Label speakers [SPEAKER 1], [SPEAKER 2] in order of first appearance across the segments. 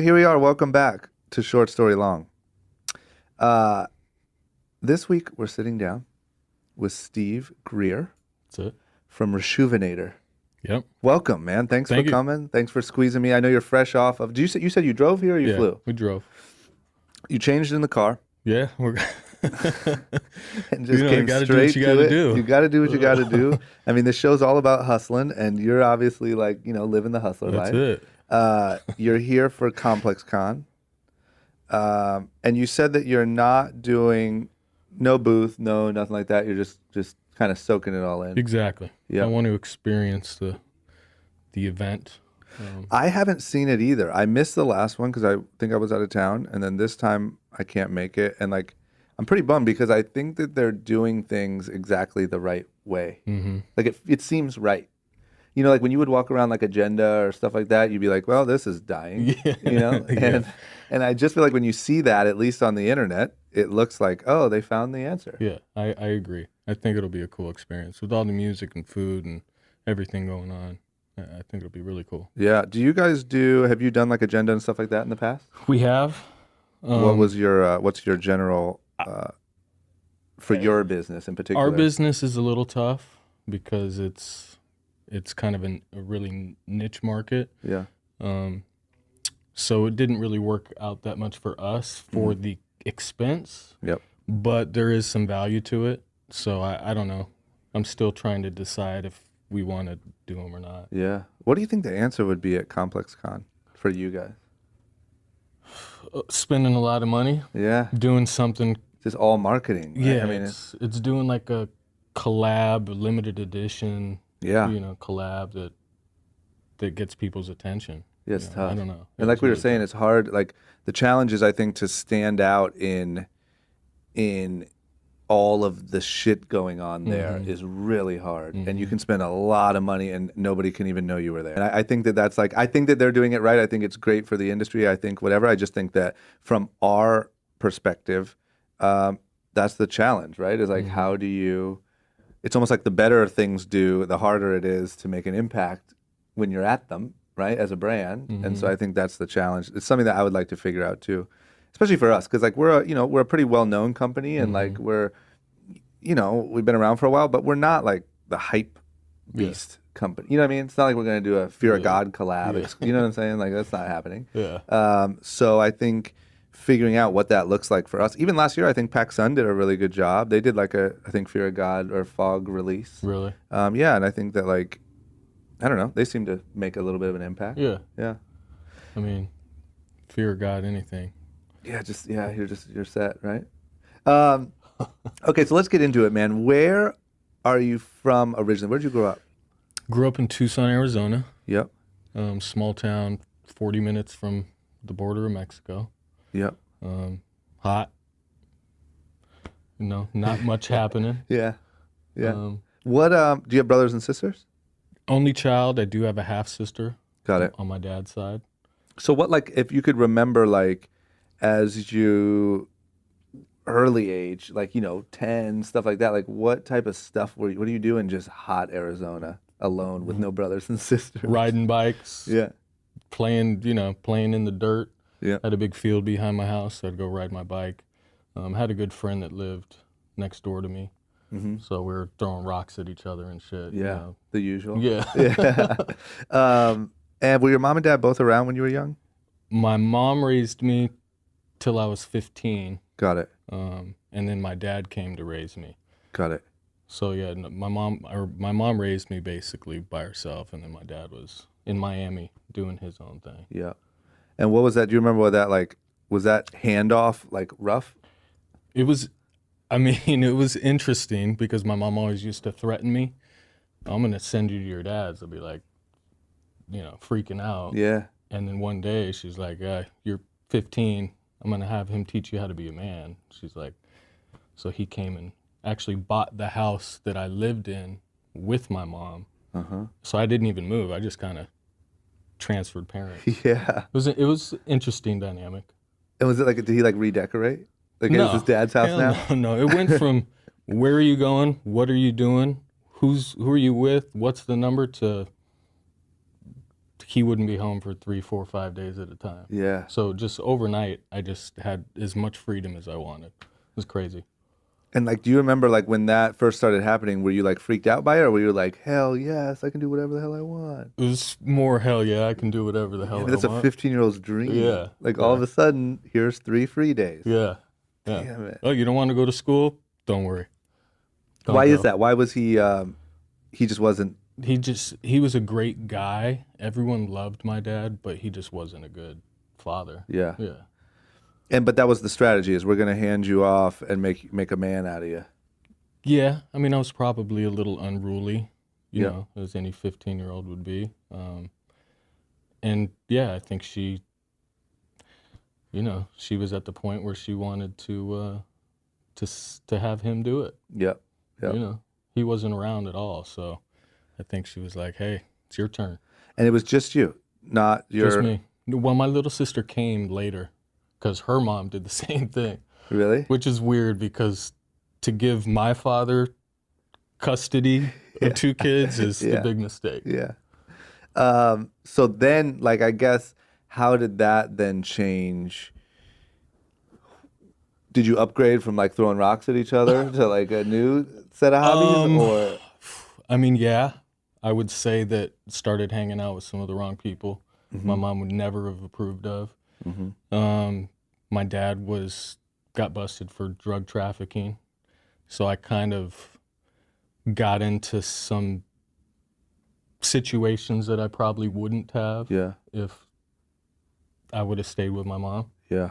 [SPEAKER 1] Here we are. Welcome back to Short Story Long. This week we're sitting down with Steve Grear
[SPEAKER 2] That's it.
[SPEAKER 1] from Reshoevn8r.
[SPEAKER 2] Yep.
[SPEAKER 1] Welcome, man. Thanks
[SPEAKER 2] Thank
[SPEAKER 1] for
[SPEAKER 2] you.
[SPEAKER 1] Thanks for squeezing me. I know you're fresh off of. You said you drove here or you
[SPEAKER 2] Yeah,
[SPEAKER 1] flew?
[SPEAKER 2] we drove.
[SPEAKER 1] You changed in the car
[SPEAKER 2] Yeah, we're.
[SPEAKER 1] and just
[SPEAKER 2] You
[SPEAKER 1] came
[SPEAKER 2] gotta do
[SPEAKER 1] straight
[SPEAKER 2] what you
[SPEAKER 1] to
[SPEAKER 2] gotta
[SPEAKER 1] it.
[SPEAKER 2] do.
[SPEAKER 1] You got to do what you got to do. I mean, this show's all about hustling, and you're obviously living the hustler
[SPEAKER 2] That's
[SPEAKER 1] life.
[SPEAKER 2] it.
[SPEAKER 1] You're here for Complex Con. And you said that you're not doing no booth, no nothing like that. You're just kind of soaking it all in.
[SPEAKER 2] Exactly.
[SPEAKER 1] Yeah.
[SPEAKER 2] I want to experience the event.
[SPEAKER 1] I haven't seen it either. I missed the last one because I think I was out of town, and then this time I can't make it. And I'm pretty bummed because I think that they're doing things exactly the right way.
[SPEAKER 2] Mm-hmm.
[SPEAKER 1] Like it seems right. Like when you would walk around like Agenda or stuff like that, you'd be like, well, this is dying.
[SPEAKER 2] Yeah.
[SPEAKER 1] Yeah. And I just feel like when you see that, at least on the internet, it looks like, oh, they found the answer.
[SPEAKER 2] Yeah, I agree. I think it'll be a cool experience with all the music and food and everything going on. I think it'll be really cool.
[SPEAKER 1] Yeah. Do you guys have you done like Agenda and stuff like that in the past?
[SPEAKER 2] We have.
[SPEAKER 1] What's your general, for your business in particular?
[SPEAKER 2] Our business is a little tough because it's kind of a really niche market.
[SPEAKER 1] Yeah.
[SPEAKER 2] So it didn't really work out that much for us for the expense.
[SPEAKER 1] Yep.
[SPEAKER 2] But there is some value to it. So I don't know. I'm still trying to decide if we want to do them or not.
[SPEAKER 1] Yeah. What do you think the answer would be at Complex Con for you guys?
[SPEAKER 2] Spending a lot of money.
[SPEAKER 1] Yeah.
[SPEAKER 2] Doing something.
[SPEAKER 1] Just all marketing. Right?
[SPEAKER 2] Yeah.
[SPEAKER 1] I mean,
[SPEAKER 2] it's doing like a collab, limited edition.
[SPEAKER 1] Yeah.
[SPEAKER 2] Collab that gets people's attention.
[SPEAKER 1] Yeah, it's tough.
[SPEAKER 2] I don't know.
[SPEAKER 1] And like we were saying, it's hard. Like the challenge is, I think, to stand out in all of the shit going on there is really hard. And you can spend a lot of money and nobody can even know you were there. And I think that's I think that they're doing it right. I think it's great for the industry. I think whatever. I just think that from our perspective, that's the challenge, right? Is like, how do you, it's almost like the better things do, the harder it is to make an impact when you're at them, right? As a brand. And so I think that's the challenge. It's something that I would like to figure out too. Especially for us, because like we're a pretty well-known company, and like we've been around for a while, but we're not like the hype beast company. You know what I mean? It's not like we're going to do a Fear of God collab.
[SPEAKER 2] Yeah.
[SPEAKER 1] You know what I'm saying? Like that's not happening.
[SPEAKER 2] Yeah.
[SPEAKER 1] So I think figuring out what that looks like for us. Even last year, I think PacSun did a really good job. They did like I think Fear of God or Fog release.
[SPEAKER 2] Really?
[SPEAKER 1] Yeah, and I think that like, I don't know, they seem to make a little bit of an impact.
[SPEAKER 2] Yeah.
[SPEAKER 1] Yeah.
[SPEAKER 2] I mean, fear of God, anything.
[SPEAKER 1] Yeah, you're set, right? Okay, so let's get into it, man. Where are you from originally? Where'd you grow up?
[SPEAKER 2] Grew up in Tucson, Arizona.
[SPEAKER 1] Yep.
[SPEAKER 2] Small town, 40 minutes from the border of Mexico.
[SPEAKER 1] Yep.
[SPEAKER 2] Hot. Not much happening.
[SPEAKER 1] Yeah. Yeah. What do you have brothers and sisters?
[SPEAKER 2] Only child. I do have a half sister.
[SPEAKER 1] Got it.
[SPEAKER 2] On my dad's side.
[SPEAKER 1] So what, like, if you could remember, like, as you early age, like 10, stuff like that, like what type of stuff what are you doing just hot Arizona alone with no brothers and sisters?
[SPEAKER 2] Riding bikes.
[SPEAKER 1] Yeah.
[SPEAKER 2] Playing in the dirt.
[SPEAKER 1] Yeah.
[SPEAKER 2] Had a big field behind my house, so I'd go ride my bike. Had a good friend that lived next door to me. So we were throwing rocks at each other and shit.
[SPEAKER 1] Yeah. The usual.
[SPEAKER 2] Yeah.
[SPEAKER 1] Yeah. And were your mom and dad both around when you were young?
[SPEAKER 2] My mom raised me till I was 15.
[SPEAKER 1] Got it.
[SPEAKER 2] And then my dad came to raise me.
[SPEAKER 1] Got it.
[SPEAKER 2] So yeah, my mom raised me basically by herself, and then my dad was in Miami doing his own thing.
[SPEAKER 1] Yeah. And what was that? Do you remember what that like? Was that handoff like rough?
[SPEAKER 2] It was, it was interesting because my mom always used to threaten me. I'm gonna send you to your dad's. I'll be like, freaking out.
[SPEAKER 1] Yeah.
[SPEAKER 2] And then one day she's like, you're 15. I'm gonna have him teach you how to be a man. She's like, so he came and actually bought the house that I lived in with my mom. So I didn't even move. I just kind of transferred parents.
[SPEAKER 1] Yeah.
[SPEAKER 2] It was interesting dynamic.
[SPEAKER 1] And was it like, did he like redecorate? Like it
[SPEAKER 2] No.
[SPEAKER 1] was his dad's house
[SPEAKER 2] Hell
[SPEAKER 1] now?
[SPEAKER 2] No. It went from where are you going? What are you doing? Who are you with? What's the number to he wouldn't be home for 3, 4, 5 days at a time.
[SPEAKER 1] Yeah.
[SPEAKER 2] So just overnight, I just had as much freedom as I wanted. It was crazy.
[SPEAKER 1] And like, do you remember like when that first started happening, were you like freaked out by it, or were you like, hell yes, I can do whatever the hell I want?
[SPEAKER 2] It was more hell yeah, I can do whatever the hell
[SPEAKER 1] Yeah,
[SPEAKER 2] I
[SPEAKER 1] that's a
[SPEAKER 2] want.
[SPEAKER 1] 15-year-old's dream.
[SPEAKER 2] Yeah.
[SPEAKER 1] Like all of a sudden, here's 3 free days.
[SPEAKER 2] Yeah. Yeah.
[SPEAKER 1] Damn it.
[SPEAKER 2] Oh, you don't want to go to school? Don't worry. Don't
[SPEAKER 1] Why
[SPEAKER 2] go.
[SPEAKER 1] is that? Why was he just wasn't.
[SPEAKER 2] He was a great guy. Everyone loved my dad, but he just wasn't a good father.
[SPEAKER 1] Yeah.
[SPEAKER 2] Yeah.
[SPEAKER 1] But that was the strategy, is we're going to hand you off and make a man out of you.
[SPEAKER 2] Yeah. I mean, I was probably a little unruly, you
[SPEAKER 1] Yeah.
[SPEAKER 2] know, as any 15-year-old would be. And yeah, I think she, you know, she was at the point where she wanted to have him do it.
[SPEAKER 1] Yep.
[SPEAKER 2] You know, he wasn't around at all. So I think she was like, hey, it's your turn.
[SPEAKER 1] And it was just you, not your.
[SPEAKER 2] Just me. Well, my little sister came later because her mom did the same thing.
[SPEAKER 1] Really?
[SPEAKER 2] Which is weird because to give my father custody of 2 kids is the big mistake.
[SPEAKER 1] Yeah. So then, like, I guess, how did that then change? Did you upgrade from like throwing rocks at each other to like a new set of hobbies, or?
[SPEAKER 2] I mean, yeah, I would say that started hanging out with some of the wrong people. My mom would never have approved of. My dad got busted for drug trafficking. So I kind of got into some situations that I probably wouldn't have if I would have stayed with my mom.
[SPEAKER 1] Yeah.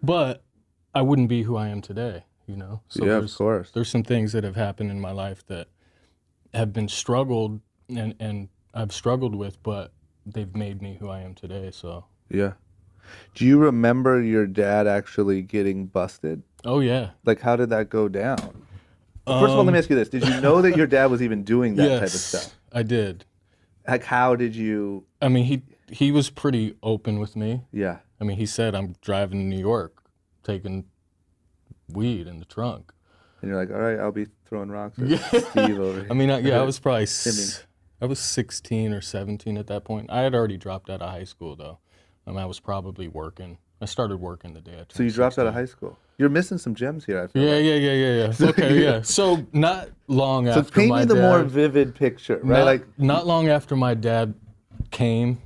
[SPEAKER 2] But I wouldn't be who I am today, you know? So
[SPEAKER 1] of course.
[SPEAKER 2] There's some things that have happened in my life that have been struggled and I've struggled with, but they've made me who I am today, so.
[SPEAKER 1] Yeah. Do you remember your dad actually getting busted?
[SPEAKER 2] Oh, yeah.
[SPEAKER 1] Like, how did that go down? First of all, let me ask you this. Did you know that your dad was even doing that type of stuff?
[SPEAKER 2] I did.
[SPEAKER 1] Like, how did you?
[SPEAKER 2] I mean, he was pretty open with me.
[SPEAKER 1] Yeah.
[SPEAKER 2] I mean, he said, I'm driving to New York, taking weed in the trunk.
[SPEAKER 1] And you're like, all right, I'll be throwing rocks at Steve over here.
[SPEAKER 2] I mean, I was probably, I was 16 or 17 at that point. I had already dropped out of high school, though. I was probably working. I started working the day I turned
[SPEAKER 1] So you dropped
[SPEAKER 2] 16.
[SPEAKER 1] out of high school. You're missing some gems here, I feel like.
[SPEAKER 2] Yeah. Okay, yeah. So not long after my dad.
[SPEAKER 1] So paint me the more vivid picture, right?
[SPEAKER 2] Not long after my dad came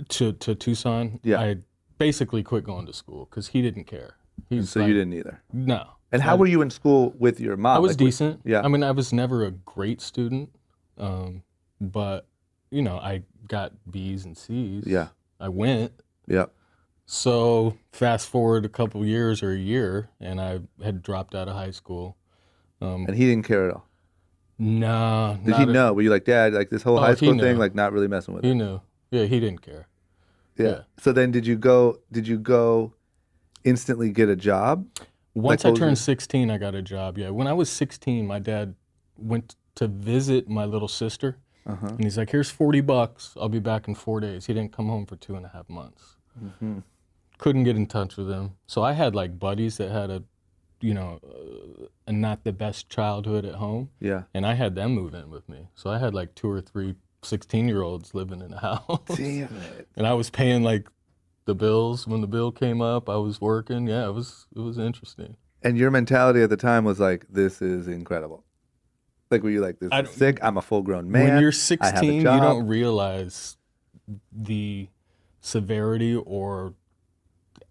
[SPEAKER 2] to Tucson, I basically quit going to school because he didn't care.
[SPEAKER 1] So you didn't either.
[SPEAKER 2] No.
[SPEAKER 1] And how were you in school with your mom?
[SPEAKER 2] I was decent.
[SPEAKER 1] Yeah.
[SPEAKER 2] I mean, I was never a great student, but you know, I got B's and C's.
[SPEAKER 1] Yeah.
[SPEAKER 2] I went.
[SPEAKER 1] Yeah.
[SPEAKER 2] So fast forward a couple years or a year, and I had dropped out of high school.
[SPEAKER 1] And he didn't care at all.
[SPEAKER 2] Nah.
[SPEAKER 1] Did he know? Were you like, Dad, like this whole high school thing, like not really messing with it?
[SPEAKER 2] He knew. Yeah, he didn't care.
[SPEAKER 1] Yeah. So then did you go instantly get a job?
[SPEAKER 2] Once I turned 16, I got a job. Yeah. When I was 16, my dad went to visit my little sister. And he's like, here's $40. I'll be back in 4 days. He didn't come home for 2.5 months. Couldn't get in touch with him. So I had like buddies that had a not the best childhood at home.
[SPEAKER 1] Yeah.
[SPEAKER 2] And I had them move in with me. So I had like 2 or 3 16-year-olds living in the house.
[SPEAKER 1] Damn it.
[SPEAKER 2] And I was paying like the bills. When the bill came up, I was working. Yeah, it was interesting.
[SPEAKER 1] And your mentality at the time was like, this is incredible. Like, were you like, this is sick? I'm a full-grown man.
[SPEAKER 2] When you're
[SPEAKER 1] I
[SPEAKER 2] 16,
[SPEAKER 1] have a
[SPEAKER 2] you
[SPEAKER 1] job.
[SPEAKER 2] don't realize the severity, or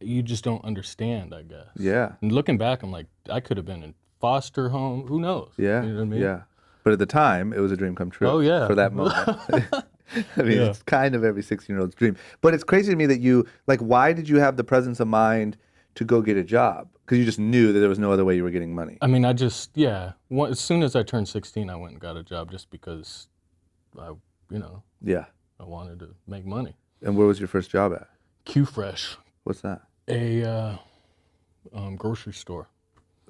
[SPEAKER 2] you just don't understand, I guess.
[SPEAKER 1] Yeah.
[SPEAKER 2] And looking back, I'm like, I could have been in foster home. Who knows?
[SPEAKER 1] Yeah.
[SPEAKER 2] You know what I mean?
[SPEAKER 1] Yeah. But at the time, it was a dream come true.
[SPEAKER 2] Oh, yeah.
[SPEAKER 1] For that moment. I mean, it's kind of every 16-year-old's dream. But it's crazy to me that you, like, why did you have the presence of mind to go get a job? Because you just knew that there was no other way you were getting money.
[SPEAKER 2] I mean, as soon as I turned 16, I went and got a job just because I wanted to make money.
[SPEAKER 1] And where was your first job at?
[SPEAKER 2] Q-Fresh.
[SPEAKER 1] What's that?
[SPEAKER 2] A grocery store.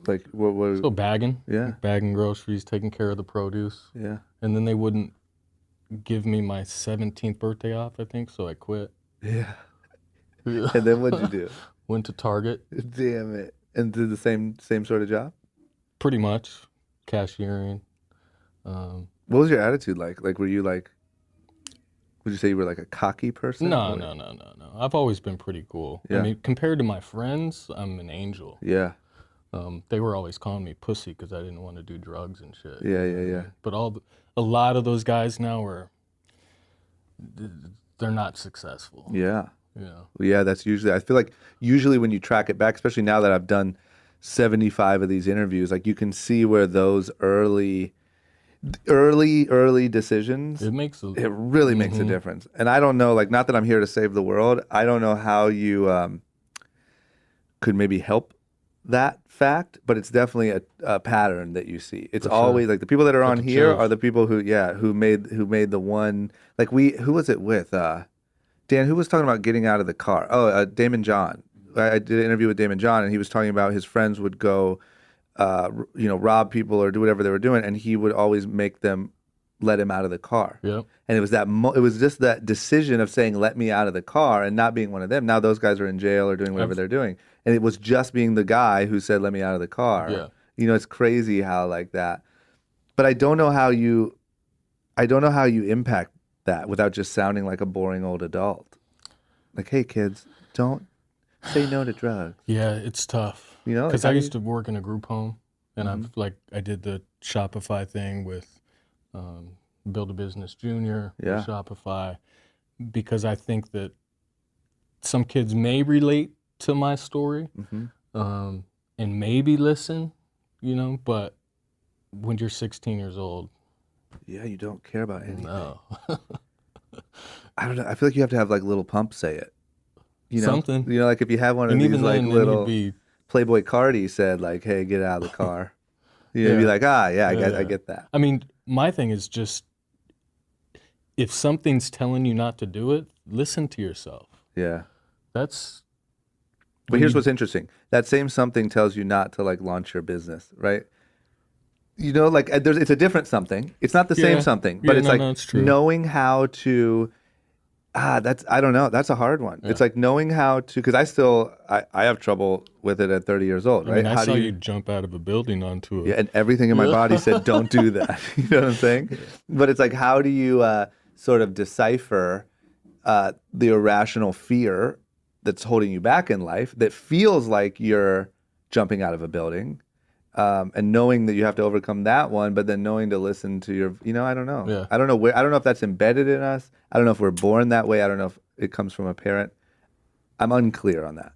[SPEAKER 1] Like, what was...
[SPEAKER 2] So bagging.
[SPEAKER 1] Yeah.
[SPEAKER 2] Bagging groceries, taking care of the produce.
[SPEAKER 1] Yeah.
[SPEAKER 2] And then they wouldn't give me my 17th birthday off, I think, so I quit.
[SPEAKER 1] Yeah. And then what'd you do?
[SPEAKER 2] Went to Target.
[SPEAKER 1] Damn it. And did the same sort of job?
[SPEAKER 2] Pretty much. Cashiering.
[SPEAKER 1] What was your attitude like? Like, were you like... Would you say you were like a cocky person?
[SPEAKER 2] No,
[SPEAKER 1] or-
[SPEAKER 2] no, no, no, no. I've always been pretty cool.
[SPEAKER 1] Yeah.
[SPEAKER 2] I mean, compared to my friends, I'm an angel.
[SPEAKER 1] Yeah.
[SPEAKER 2] They were always calling me pussy because I didn't want to do drugs and shit.
[SPEAKER 1] Yeah,
[SPEAKER 2] you know
[SPEAKER 1] yeah,
[SPEAKER 2] what I
[SPEAKER 1] yeah.
[SPEAKER 2] mean? But a lot of those guys now they're not successful.
[SPEAKER 1] Yeah.
[SPEAKER 2] You know.
[SPEAKER 1] Well, yeah, that's usually, I feel like usually when you track it back, especially now that I've done 75 of these interviews, like you can see where those early decisions,
[SPEAKER 2] It makes
[SPEAKER 1] it really makes a difference. And I don't know, like, not that I'm here to save the world. I don't know how you could maybe help that fact, but it's definitely a pattern that you see. It's always like the people that are on here are the people who made the one, like who was it with? Dan, who was talking about getting out of the car? Oh, Damon John. I did an interview with Damon John, and he was talking about his friends would go, rob people or do whatever they were doing, and he would always make them let him out of the car.
[SPEAKER 2] Yep.
[SPEAKER 1] And it was it was just that decision of saying, "Let me out of the car," and not being one of them. Now those guys are in jail or doing whatever they're doing, and it was just being the guy who said, "Let me out of the car."
[SPEAKER 2] Yeah.
[SPEAKER 1] It's crazy how like that. But I don't know how you impact that without just sounding like a boring old adult. Like, hey kids, don't say no to drugs.
[SPEAKER 2] Yeah, it's tough. Because I used to work in a group home, and I did the Shopify thing with Build a Business Junior, with Shopify, because I think that some kids may relate to my story and maybe listen, but when you're 16 years old,
[SPEAKER 1] yeah, you don't care about anything.
[SPEAKER 2] no.
[SPEAKER 1] I don't know. I feel like you have to have like little pump say it.
[SPEAKER 2] Something.
[SPEAKER 1] Like if you have one of these
[SPEAKER 2] even
[SPEAKER 1] like
[SPEAKER 2] then,
[SPEAKER 1] little
[SPEAKER 2] you'd
[SPEAKER 1] Playboy Cardi said like, "Hey, get out of the car." You'd be like, I get that.
[SPEAKER 2] I mean, my thing is just if something's telling you not to do it, listen to yourself.
[SPEAKER 1] Yeah.
[SPEAKER 2] That's.
[SPEAKER 1] But here's what's interesting. That same something tells you not to like launch your business, right? Like it's a different something. It's not the same something, but it's
[SPEAKER 2] it's true.
[SPEAKER 1] knowing how to. I don't know. That's a hard one. Yeah. It's like knowing how to, because I have trouble with it at 30 years old, right?
[SPEAKER 2] I mean, I saw you jump out of a building onto it.
[SPEAKER 1] Yeah, and everything in my body said, don't do that. You know what I'm saying? Yeah. But it's like, how do you sort of decipher the irrational fear that's holding you back in life that feels like you're jumping out of a building? And knowing that you have to overcome that one, but then knowing to listen to your, I don't know.
[SPEAKER 2] Yeah.
[SPEAKER 1] I don't know if that's embedded in us. I don't know if we're born that way. I don't know if it comes from a parent. I'm unclear on that.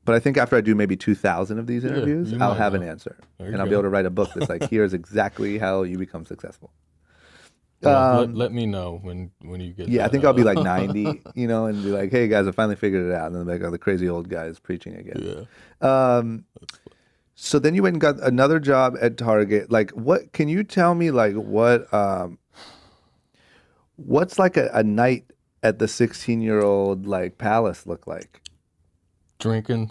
[SPEAKER 1] But I think after I do maybe 2,000 of these interviews, I'll have an answer. And I'll be able to write a book that's like, here's exactly how you become successful.
[SPEAKER 2] Let me know when you get
[SPEAKER 1] I think I'll be like 90, and be like, hey guys, I finally figured it out. And then like, oh, the crazy old guy is preaching again.
[SPEAKER 2] Yeah.
[SPEAKER 1] So then you went and got another job at Target. Like, what can you tell me? Like, what's like a night at the 16-year-old like palace look like?
[SPEAKER 2] Drinking,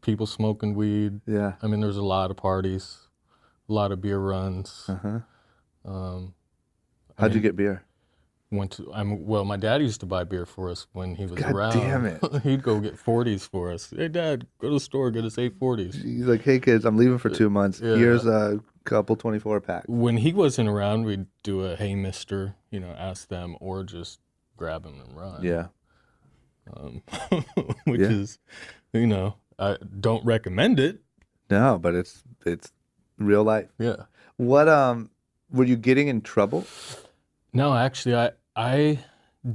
[SPEAKER 2] people smoking weed.
[SPEAKER 1] Yeah.
[SPEAKER 2] I mean, there's a lot of parties, a lot of beer runs.
[SPEAKER 1] How'd you get beer?
[SPEAKER 2] My dad used to buy beer for us when he was
[SPEAKER 1] God
[SPEAKER 2] around.
[SPEAKER 1] Damn it.
[SPEAKER 2] He'd go get 40s for us. Hey, Dad, go to the store, get us 8 40s.
[SPEAKER 1] He's like, hey, kids, I'm leaving for 2 months. Yeah. Here's a couple 24 packs.
[SPEAKER 2] When he wasn't around, we'd do a, hey, mister, ask them, or just grab him and run.
[SPEAKER 1] Yeah.
[SPEAKER 2] Which is, I don't recommend it.
[SPEAKER 1] No, but it's real life.
[SPEAKER 2] Yeah.
[SPEAKER 1] What, were you getting in trouble?
[SPEAKER 2] No, actually, I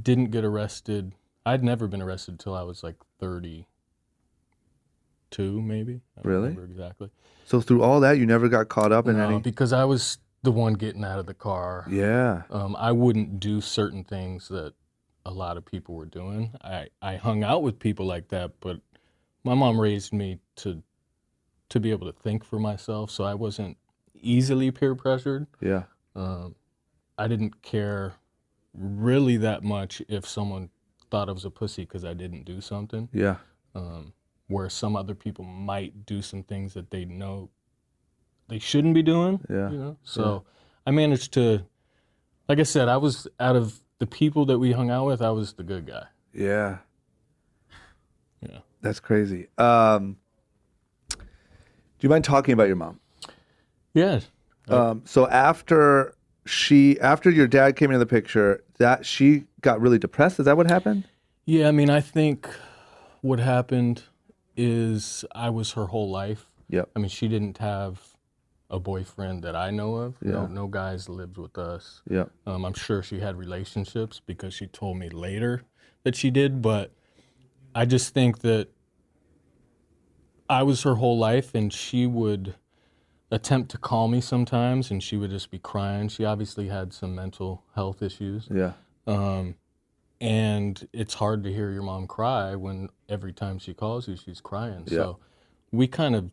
[SPEAKER 2] didn't get arrested. I'd never been arrested until I was like 32, maybe. I don't remember exactly.
[SPEAKER 1] So through all that, you never got caught up in any?
[SPEAKER 2] Because I was the one getting out of the car.
[SPEAKER 1] Yeah.
[SPEAKER 2] I wouldn't do certain things that a lot of people were doing. I hung out with people like that, but my mom raised me to be able to think for myself, so I wasn't easily peer pressured.
[SPEAKER 1] Yeah.
[SPEAKER 2] I didn't care really that much if someone thought I was a pussy because I didn't do something.
[SPEAKER 1] Yeah.
[SPEAKER 2] Where some other people might do some things that they know they shouldn't be doing.
[SPEAKER 1] Yeah.
[SPEAKER 2] So I managed to, like I said, I was out of the people that we hung out with, I was the good guy.
[SPEAKER 1] Yeah.
[SPEAKER 2] Yeah.
[SPEAKER 1] That's crazy. Do you mind talking about your mom?
[SPEAKER 2] Yeah.
[SPEAKER 1] So after after your dad came into the picture, that she got really depressed. Is that what happened?
[SPEAKER 2] Yeah, I mean, I think what happened is I was her whole life.
[SPEAKER 1] Yep.
[SPEAKER 2] I mean, she didn't have a boyfriend that I know of.
[SPEAKER 1] Yeah.
[SPEAKER 2] No guys lived with us.
[SPEAKER 1] Yeah.
[SPEAKER 2] I'm sure she had relationships because she told me later that she did, but I just think that I was her whole life, and she would attempt to call me sometimes, and she would just be crying. She obviously had some mental health issues.
[SPEAKER 1] Yeah.
[SPEAKER 2] And it's hard to hear your mom cry when every time she calls you, she's crying.
[SPEAKER 1] Yeah.
[SPEAKER 2] So we kind of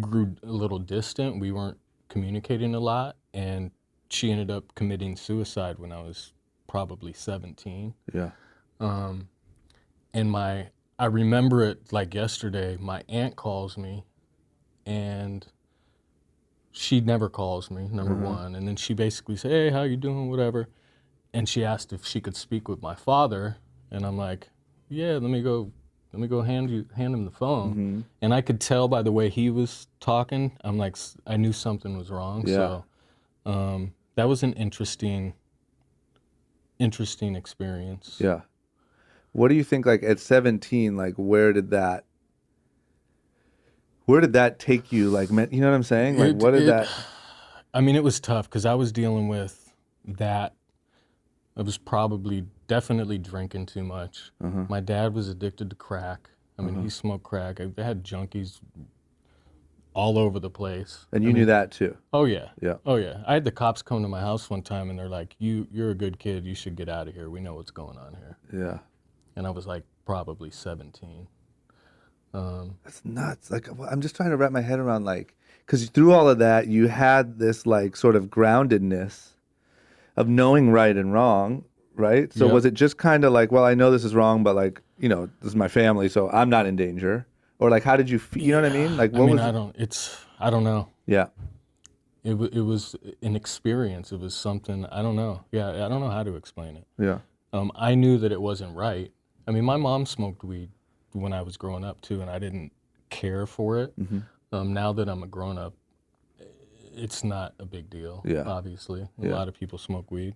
[SPEAKER 2] grew a little distant. We weren't communicating a lot, and she ended up committing suicide when I was probably 17.
[SPEAKER 1] Yeah.
[SPEAKER 2] And I remember it like yesterday. My aunt calls me, and she never calls me, number one. And then she basically said, "Hey, how you doing?" Whatever. And she asked if she could speak with my father, and I'm like, "Yeah, let me go hand him the phone." And I could tell by the way he was talking, I'm like, I knew something was wrong.
[SPEAKER 1] Yeah.
[SPEAKER 2] So that was an interesting experience.
[SPEAKER 1] Yeah. What do you think, like at 17, like where did that take you? Like, you know what I'm saying? Like, what did that?
[SPEAKER 2] I mean, it was tough because I was dealing with that. I was definitely drinking too much. My dad was addicted to crack. I mean, he smoked crack. They had junkies all over the place.
[SPEAKER 1] And you knew that too.
[SPEAKER 2] Oh yeah.
[SPEAKER 1] Yeah.
[SPEAKER 2] Oh yeah. I had the cops come to my house one time, and they're like, "You're a good kid. You should get out of here. We know what's going on here."
[SPEAKER 1] Yeah.
[SPEAKER 2] And I was like probably 17.
[SPEAKER 1] That's nuts. Like, I'm just trying to wrap my head around, like, because through all of that, you had this like sort of groundedness of knowing right and wrong, right? So
[SPEAKER 2] Yep.
[SPEAKER 1] was it just kind of like, well, I know this is wrong, but like, you know, this is my family, so I'm not in danger? Or like, how did you feel? You know what I mean? Like, what was
[SPEAKER 2] I don't know.
[SPEAKER 1] Yeah.
[SPEAKER 2] It was an experience. It was something, I don't know. Yeah, I don't know how to explain it.
[SPEAKER 1] Yeah.
[SPEAKER 2] I knew that it wasn't right. I mean, my mom smoked weed when I was growing up too, and I didn't care for it. Now that I'm a grown up, it's not a big deal.
[SPEAKER 1] Yeah.
[SPEAKER 2] Obviously, a lot of people smoke weed,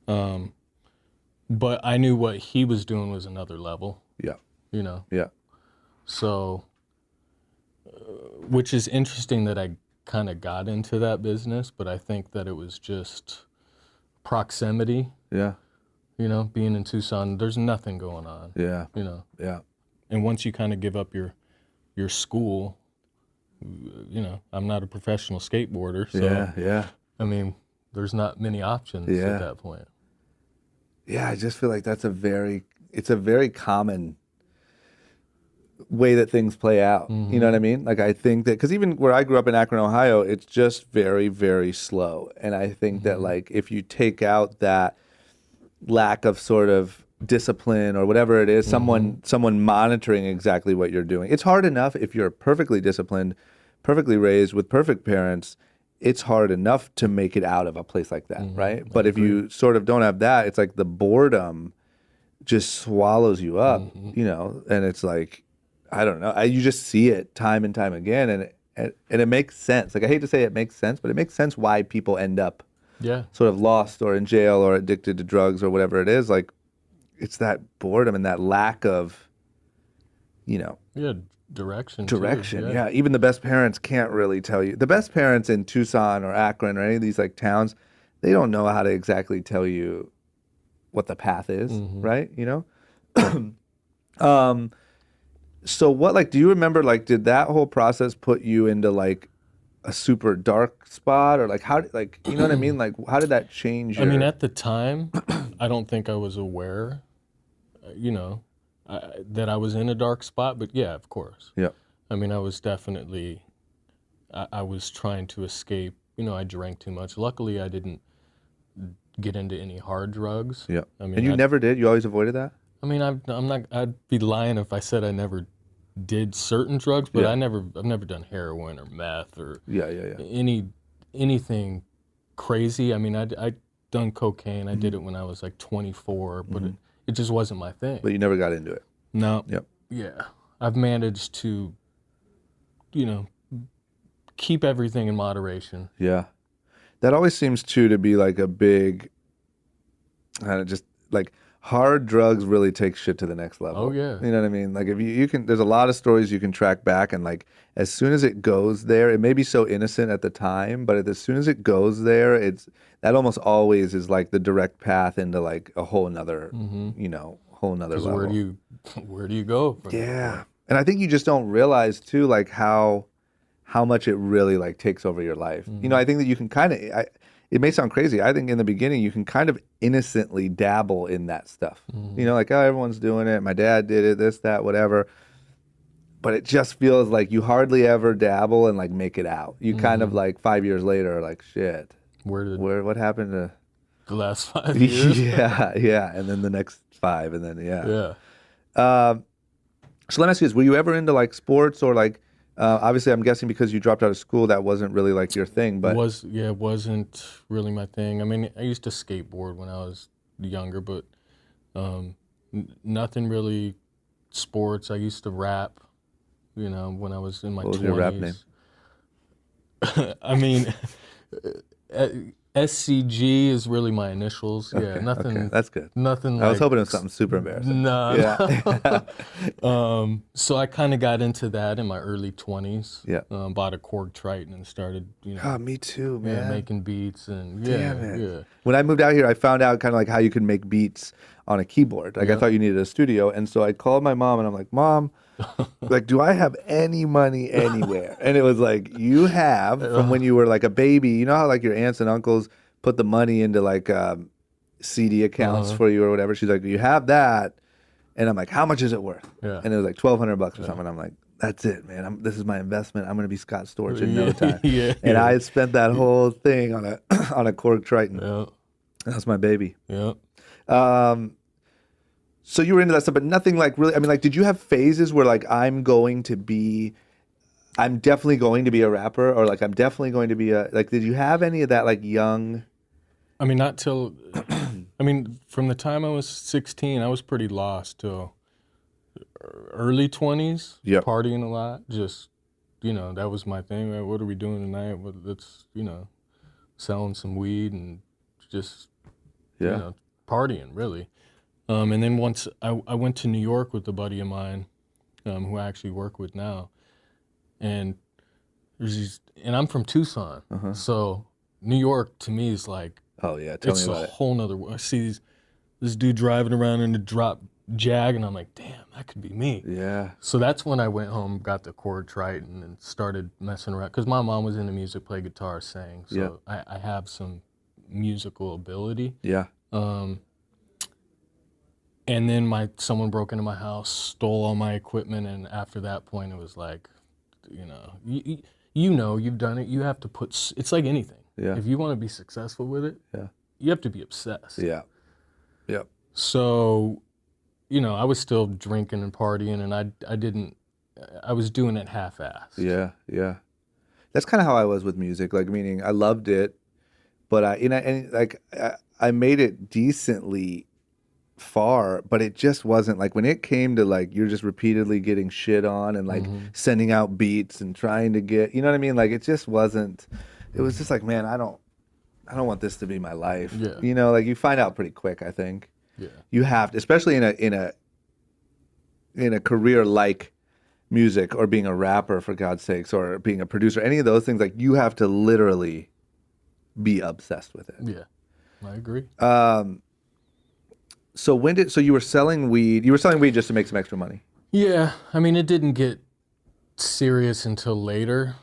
[SPEAKER 2] but I knew what he was doing was another level.
[SPEAKER 1] Yeah.
[SPEAKER 2] You know.
[SPEAKER 1] Yeah.
[SPEAKER 2] So, which is interesting that I kind of got into that business, but I think that it was just proximity.
[SPEAKER 1] Yeah.
[SPEAKER 2] You know, being in Tucson, there's nothing going on.
[SPEAKER 1] Yeah.
[SPEAKER 2] You know.
[SPEAKER 1] Yeah.
[SPEAKER 2] And once you kind of give up your school, you know, I'm not a professional skateboarder, so
[SPEAKER 1] Yeah.
[SPEAKER 2] I mean, there's not many options at that point.
[SPEAKER 1] Yeah, I just feel like it's a very common way that things play out. You know what I mean? Like, I think that, because even where I grew up in Akron, Ohio, it's just very, very slow. And I think that, like, if you take out that lack of sort of discipline or whatever it is, someone monitoring exactly what you're doing. It's hard enough if you're perfectly disciplined, perfectly raised with perfect parents. It's hard enough to make it out of a place like that, right? But if you sort of don't have that, it's like the boredom just swallows you up, you know, and it's like, I don't know. You just see it time and time again, and it makes sense. Like, I hate to say it makes sense, but it makes sense why people end up sort of lost or in jail or addicted to drugs or whatever it is. Like, it's that boredom and that lack of, you know.
[SPEAKER 2] Yeah, direction.
[SPEAKER 1] Direction, yeah. Even the best parents can't really tell you. The best parents in Tucson or Akron or any of these like towns, they don't know how to exactly tell you what the path is, right? You know? So what, like, do you remember, like, did that whole process put you into like a super dark spot, or like how, like, you know what I mean? Like, how did that change your...
[SPEAKER 2] I mean, at the time, I don't think I was aware, you know, that I was in a dark spot, but yeah, of course.
[SPEAKER 1] Yeah.
[SPEAKER 2] I mean, I was definitely, I was trying to escape. You know, I drank too much. Luckily, I didn't get into any hard drugs.
[SPEAKER 1] Yeah.
[SPEAKER 2] I mean,
[SPEAKER 1] and you never did? You always avoided that?
[SPEAKER 2] I mean, I'd be lying if I said I never did certain drugs, but I've never done heroin or meth or anything crazy. I mean, I'd done cocaine. I did it when I was like 24, but it just wasn't my thing.
[SPEAKER 1] But you never got into it?
[SPEAKER 2] No.
[SPEAKER 1] Yep.
[SPEAKER 2] Yeah. I've managed to, you know, keep everything in moderation.
[SPEAKER 1] Yeah. That always seems too to be like a big, just like hard drugs really take shit to the next level.
[SPEAKER 2] Oh, yeah.
[SPEAKER 1] You know what I mean? Like if you can, there's a lot of stories you can track back, and like as soon as it goes there, it may be so innocent at the time, but as soon as it goes there, that almost always is like the direct path into like a whole nother, whole nother
[SPEAKER 2] 'Cause
[SPEAKER 1] level.
[SPEAKER 2] where do you go from that
[SPEAKER 1] Yeah.
[SPEAKER 2] point?
[SPEAKER 1] And I think you just don't realize too, like how much it really like takes over your life. I think that you can kind of, it may sound crazy. I think in the beginning you can kind of innocently dabble in that stuff. Like, oh, everyone's doing it. My dad did it, this, that, whatever. But it just feels like you hardly ever dabble and like make it out. You kind of like 5 years later are like, shit, what happened to
[SPEAKER 2] The last 5 years?
[SPEAKER 1] yeah. And then the next 5, and then
[SPEAKER 2] Yeah.
[SPEAKER 1] So let me ask you this: were you ever into like sports or like? Obviously, I'm guessing because you dropped out of school, that wasn't really like your thing. But
[SPEAKER 2] It wasn't really my thing. I mean, I used to skateboard when I was younger, but nothing really sports. I used to rap, when I was in my 20s.
[SPEAKER 1] what was your rap name?
[SPEAKER 2] I mean, SCG is really my initials. Yeah, nothing.
[SPEAKER 1] Okay, that's good.
[SPEAKER 2] Nothing.
[SPEAKER 1] I was
[SPEAKER 2] like,
[SPEAKER 1] hoping it was something super embarrassing.
[SPEAKER 2] No.
[SPEAKER 1] Yeah.
[SPEAKER 2] So I kind of got into that in my early 20s.
[SPEAKER 1] Yeah.
[SPEAKER 2] Bought a Korg Triton and started,
[SPEAKER 1] Oh, me too, man.
[SPEAKER 2] making beats and
[SPEAKER 1] Damn it.
[SPEAKER 2] yeah.
[SPEAKER 1] When I moved out here, I found out kind of like how you can make beats on a keyboard. Like I thought you needed a studio, and so I called my mom, and I'm like, Mom, like, do I have any money anywhere? And it was like, you have from when you were like a baby. You know how like your aunts and uncles put the money into like CD accounts for you or whatever. She's like, you have that, and I'm like, how much is it worth?
[SPEAKER 2] Yeah.
[SPEAKER 1] And it was like $1,200 or something. And I'm like, that's it, man. This is my investment. I'm gonna be Scott Storch in no time. And I spent that whole thing on a on a Korg Triton.
[SPEAKER 2] Yeah.
[SPEAKER 1] That's my baby.
[SPEAKER 2] Yeah.
[SPEAKER 1] So you were into that stuff, but nothing like really. I mean, like, did you have phases where like I'm definitely going to be a rapper, or like I'm definitely going to be like? Did you have any of that like young?
[SPEAKER 2] I mean, not till. I mean, from the time I was 16, I was pretty lost till early 20s.
[SPEAKER 1] Yep.
[SPEAKER 2] Partying a lot. Just, that was my thing. Right? What are we doing tonight? Let's, selling some weed and just, partying really. And then once I went to New York with a buddy of mine, who I actually work with now, and and I'm from Tucson, so New York to me is like,
[SPEAKER 1] oh yeah, tell me about it.
[SPEAKER 2] It's a whole nother world. I see this dude driving around in a drop Jag, and I'm like, damn, that could be me.
[SPEAKER 1] Yeah.
[SPEAKER 2] So that's when I went home, got the Korg Triton, and started messing around. Because my mom was into music, played guitar, sang, so I have some musical ability.
[SPEAKER 1] Yeah.
[SPEAKER 2] And then someone broke into my house, stole all my equipment, and after that point, it was like, you've done it. You have to it's like anything.
[SPEAKER 1] Yeah.
[SPEAKER 2] If you want to be successful with it, you have to be obsessed.
[SPEAKER 1] Yeah. Yep.
[SPEAKER 2] So, I was still drinking and partying, and I was doing it half-assed.
[SPEAKER 1] Yeah. Yeah. That's kind of how I was with music. Like, meaning I loved it, but I made it decently far, but it just wasn't like when it came to like you're just repeatedly getting shit on and like sending out beats and trying to get, you know what I mean? Like it just wasn't. It was just like, man, I don't want this to be my life.
[SPEAKER 2] Yeah.
[SPEAKER 1] Like you find out pretty quick. I think.
[SPEAKER 2] Yeah.
[SPEAKER 1] You have to, especially in a career like music or being a rapper, for God's sakes, or being a producer, any of those things. Like you have to literally be obsessed with it.
[SPEAKER 2] Yeah, I agree.
[SPEAKER 1] So you were selling weed? You were selling weed just to make some extra money.
[SPEAKER 2] Yeah, I mean, it didn't get serious until later,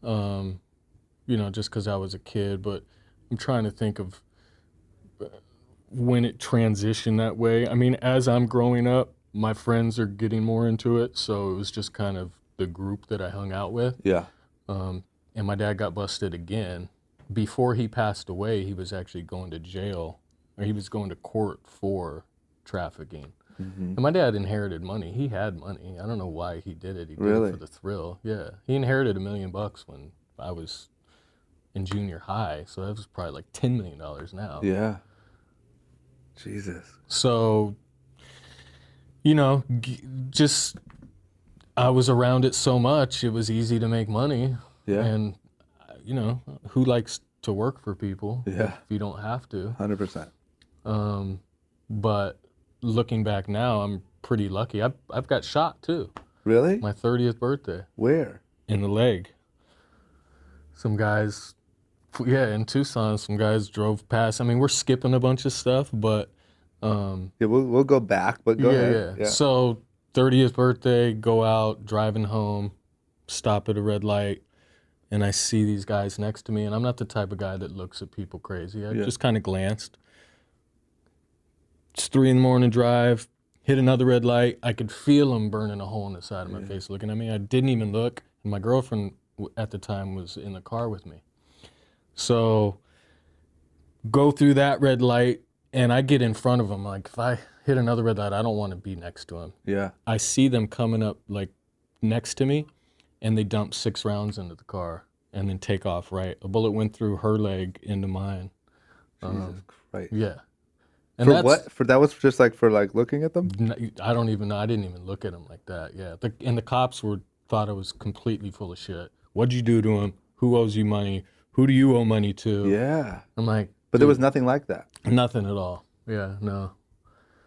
[SPEAKER 2] just because I was a kid. But I'm trying to think of when it transitioned that way. I mean, as I'm growing up, my friends are getting more into it, so it was just kind of the group that I hung out with.
[SPEAKER 1] Yeah.
[SPEAKER 2] And my dad got busted again. Before he passed away, he was actually going to jail. Or he was going to court for trafficking. And my dad inherited money. He had money. I don't know why he did it. He did it for the thrill. Yeah. He inherited $1 million when I was in junior high. So that was probably like $10 million now.
[SPEAKER 1] Yeah. Jesus.
[SPEAKER 2] So, just I was around it so much, it was easy to make money.
[SPEAKER 1] Yeah.
[SPEAKER 2] And, who likes to work for people if you don't have to.
[SPEAKER 1] 100%.
[SPEAKER 2] But looking back now, I'm pretty lucky. I've got shot too.
[SPEAKER 1] Really?
[SPEAKER 2] My 30th birthday.
[SPEAKER 1] Where?
[SPEAKER 2] In the leg. Some guys, in Tucson, some guys drove past. I mean, we're skipping a bunch of stuff, but
[SPEAKER 1] we'll go back, but go ahead.
[SPEAKER 2] Yeah. So 30th birthday, go out, driving home, stop at a red light, and I see these guys next to me, and I'm not the type of guy that looks at people crazy. I just kind of glanced. It's 3 a.m. drive, hit another red light. I could feel them burning a hole in the side of my face looking at me. I didn't even look, and my girlfriend at the time was in the car with me. So go through that red light, and I get in front of them. Like, if I hit another red light, I don't want to be next to him.
[SPEAKER 1] Yeah.
[SPEAKER 2] I see them coming up, like, next to me, and they dump 6 rounds into the car and then take off, right? A bullet went through her leg into mine.
[SPEAKER 1] Jesus Christ.
[SPEAKER 2] Yeah. And
[SPEAKER 1] for what? For that was just like for like looking at them?
[SPEAKER 2] I don't even know. I didn't even look at them like that. Yeah. And the cops thought I was completely full of shit. What'd you do to him? Who owes you money? Who do you owe money to?
[SPEAKER 1] Yeah.
[SPEAKER 2] I'm like,
[SPEAKER 1] but there was nothing like that.
[SPEAKER 2] Nothing at all. Yeah, no.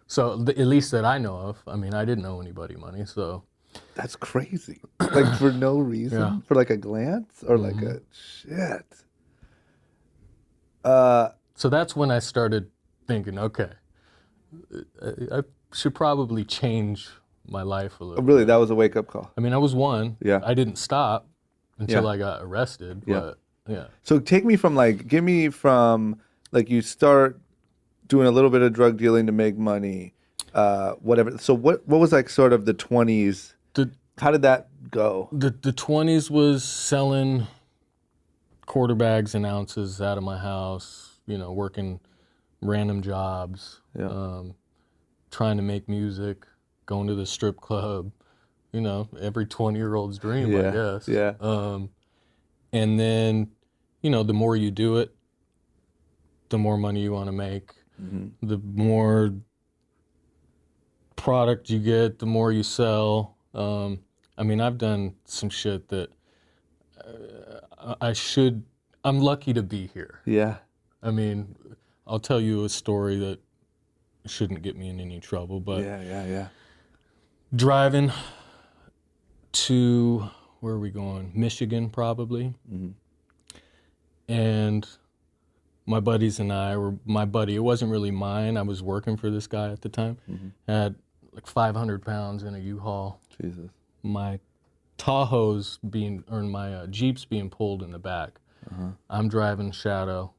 [SPEAKER 2] So at least that I know of. I mean, I didn't owe anybody money, so.
[SPEAKER 1] That's crazy. Like for no reason, for like a glance or like a shit.
[SPEAKER 2] So that's when I started thinking, okay, I should probably change my life a little.
[SPEAKER 1] Really,
[SPEAKER 2] bit.
[SPEAKER 1] that was a wake up call.
[SPEAKER 2] I mean, I was one.
[SPEAKER 1] Yeah.
[SPEAKER 2] I didn't stop until I got arrested. But yeah.
[SPEAKER 1] So give me from like you start doing a little bit of drug dealing to make money, whatever. So what was like sort of the 20s? How did that go?
[SPEAKER 2] The 20s was selling quarter bags and ounces out of my house, working random jobs, trying to make music, going to the strip club, every 20-year-old's dream, I guess.
[SPEAKER 1] Yeah.
[SPEAKER 2] And then, the more you do it, the more money you want to make, the more product you get, the more you sell. I mean, I've done some shit that I'm lucky to be here.
[SPEAKER 1] Yeah.
[SPEAKER 2] I mean, I'll tell you a story that shouldn't get me in any trouble, but
[SPEAKER 1] yeah.
[SPEAKER 2] Driving to, where are we going? Michigan, probably. And my buddies and I it wasn't really mine. I was working for this guy at the time. Had like 500 pounds in a U-Haul.
[SPEAKER 1] Jesus.
[SPEAKER 2] My Tahoe's my Jeep's being pulled in the back. I'm driving shadow.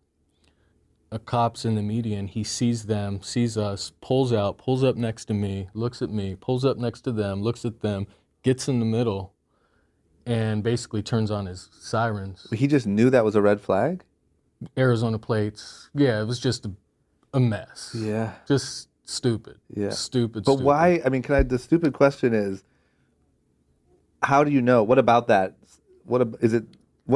[SPEAKER 2] A cop's in the median. He sees them, sees us, pulls up next to me, looks at me, pulls up next to them, looks at them, gets in the middle, and basically turns on his sirens.
[SPEAKER 1] He just knew that was a red flag?
[SPEAKER 2] Arizona plates. Yeah, it was just a mess.
[SPEAKER 1] Yeah.
[SPEAKER 2] Just stupid.
[SPEAKER 1] Yeah.
[SPEAKER 2] Stupid.
[SPEAKER 1] But why? I mean, the stupid question is, how do you know? What about that? What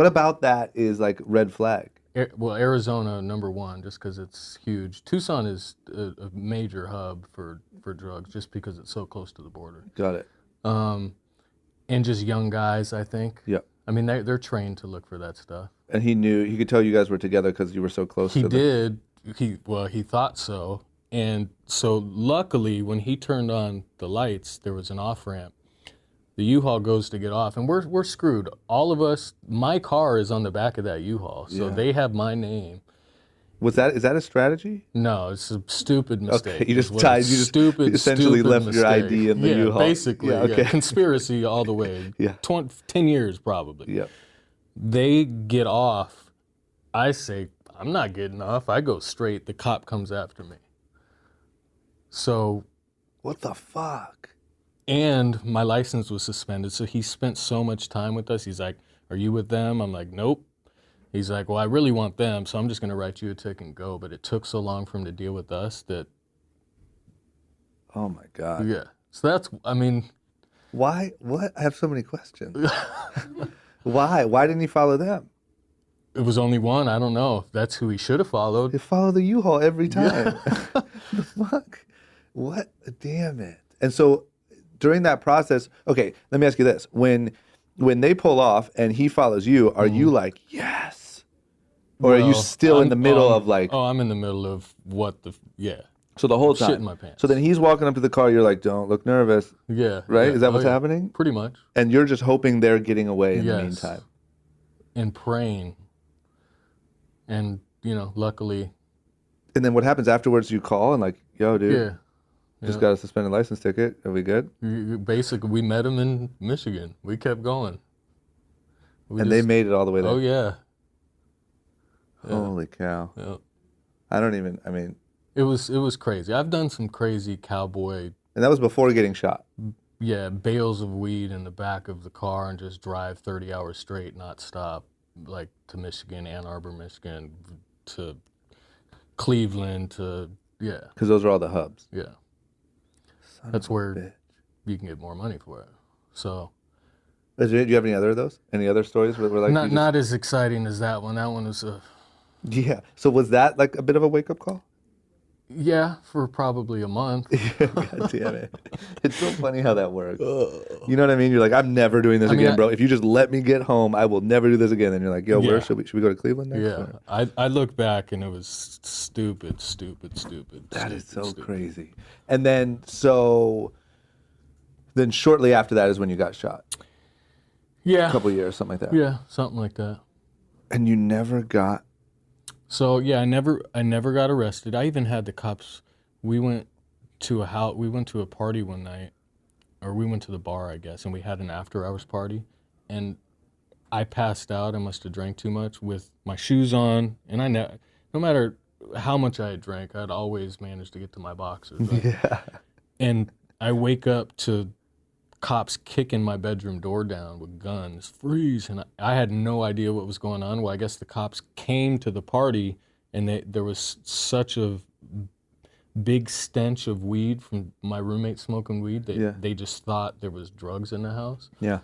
[SPEAKER 1] about that is like red flag?
[SPEAKER 2] Well, Arizona, number one, just because it's huge. Tucson is a major hub for drugs, just because it's so close to the border.
[SPEAKER 1] Got it.
[SPEAKER 2] And just young guys, I think.
[SPEAKER 1] Yeah.
[SPEAKER 2] I mean, they're trained to look for that stuff.
[SPEAKER 1] And he could tell you guys were together because you were so close to them.
[SPEAKER 2] He did. He thought so. And so luckily, when he turned on the lights, there was an off-ramp. The U-Haul goes to get off, and we're screwed. All of us, my car is on the back of that U-Haul, so they have my name.
[SPEAKER 1] Is that a strategy?
[SPEAKER 2] No, it's a stupid mistake.
[SPEAKER 1] Okay, you essentially left
[SPEAKER 2] mistake.
[SPEAKER 1] your ID in the U-Haul.
[SPEAKER 2] Basically, conspiracy all the way. 10 years probably.
[SPEAKER 1] Yeah.
[SPEAKER 2] They get off. I say, I'm not getting off. I go straight. The cop comes after me. So.
[SPEAKER 1] What the fuck?
[SPEAKER 2] And my license was suspended, so he spent so much time with us. He's like, are you with them? I'm like, nope. He's like, well, I really want them, so I'm just going to write you a ticket and go. But it took so long for him to deal with us that...
[SPEAKER 1] Oh, my God.
[SPEAKER 2] Yeah. So that's, I mean...
[SPEAKER 1] Why? What? I have so many questions. Why? Why didn't he follow them?
[SPEAKER 2] It was only one. I don't know. That's who he should have followed.
[SPEAKER 1] He followed the U-Haul every time. The fuck? What? Damn it. And so... During that process, okay, let me ask you this. When they pull off and he follows you, are you like, yes, Or are you
[SPEAKER 2] Well,
[SPEAKER 1] still in the middle of like,
[SPEAKER 2] Oh, I'm in the middle of what the yeah.
[SPEAKER 1] so the whole
[SPEAKER 2] Shit
[SPEAKER 1] time?
[SPEAKER 2] in my pants.
[SPEAKER 1] So then he's walking up to the car, you're like, don't look nervous,
[SPEAKER 2] Yeah.
[SPEAKER 1] right?
[SPEAKER 2] Yeah.
[SPEAKER 1] Is that
[SPEAKER 2] Oh,
[SPEAKER 1] what's
[SPEAKER 2] yeah.
[SPEAKER 1] happening?
[SPEAKER 2] Pretty much.
[SPEAKER 1] And you're just hoping they're getting away in the
[SPEAKER 2] Yes.
[SPEAKER 1] meantime.
[SPEAKER 2] And praying. And, luckily.
[SPEAKER 1] And then what happens afterwards? You call and like, yo, dude, just
[SPEAKER 2] Yeah.
[SPEAKER 1] got a suspended license ticket. Are we good?
[SPEAKER 2] Basically, we met him in Michigan. We kept going.
[SPEAKER 1] They made it all the way there.
[SPEAKER 2] Oh, yeah.
[SPEAKER 1] Holy cow.
[SPEAKER 2] Yeah.
[SPEAKER 1] I mean.
[SPEAKER 2] It was crazy. I've done some crazy cowboy,
[SPEAKER 1] And that was before getting shot.
[SPEAKER 2] bales of weed in the back of the car and just drive 30 hours straight, not stop, like to Michigan, Ann Arbor, Michigan, to Cleveland, yeah.
[SPEAKER 1] Because those are all the hubs.
[SPEAKER 2] Yeah.
[SPEAKER 1] Son
[SPEAKER 2] That's
[SPEAKER 1] of a
[SPEAKER 2] where
[SPEAKER 1] bitch.
[SPEAKER 2] you can get more money for it. So.
[SPEAKER 1] Do you have any other of those? Any other stories where like
[SPEAKER 2] Not as exciting as that one. That one was
[SPEAKER 1] Yeah. So was that like a bit of a wake up call?
[SPEAKER 2] yeah, for probably a month.
[SPEAKER 1] God damn it. It's so funny how that works. You know what I mean? You're like, I'm never doing this again, bro. If you just let me get home, I will never do this again. And you're like, yo, where should we go to Cleveland next?
[SPEAKER 2] Yeah. I look back and it was stupid.
[SPEAKER 1] That is so crazy. And then then shortly after that is when you got shot.
[SPEAKER 2] Yeah.
[SPEAKER 1] A couple years, something like that.
[SPEAKER 2] Yeah, something like that.
[SPEAKER 1] And you never got.
[SPEAKER 2] So yeah, I never got arrested. I even had the cops. We went to a party one night, or we went to the bar, I guess, and we had an after-hours party, and I passed out. I must have drank too much with my shoes on, and no matter how much I had drank, I'd always managed to get to my boxers. Right?
[SPEAKER 1] Yeah.
[SPEAKER 2] And I wake up to cops kicking my bedroom door down with guns, freeze, and I had no idea what was going on. Well, I guess the cops came to the party, and there was such a big stench of weed from my roommate smoking weed. They just thought there was drugs in the house.
[SPEAKER 1] Yeah.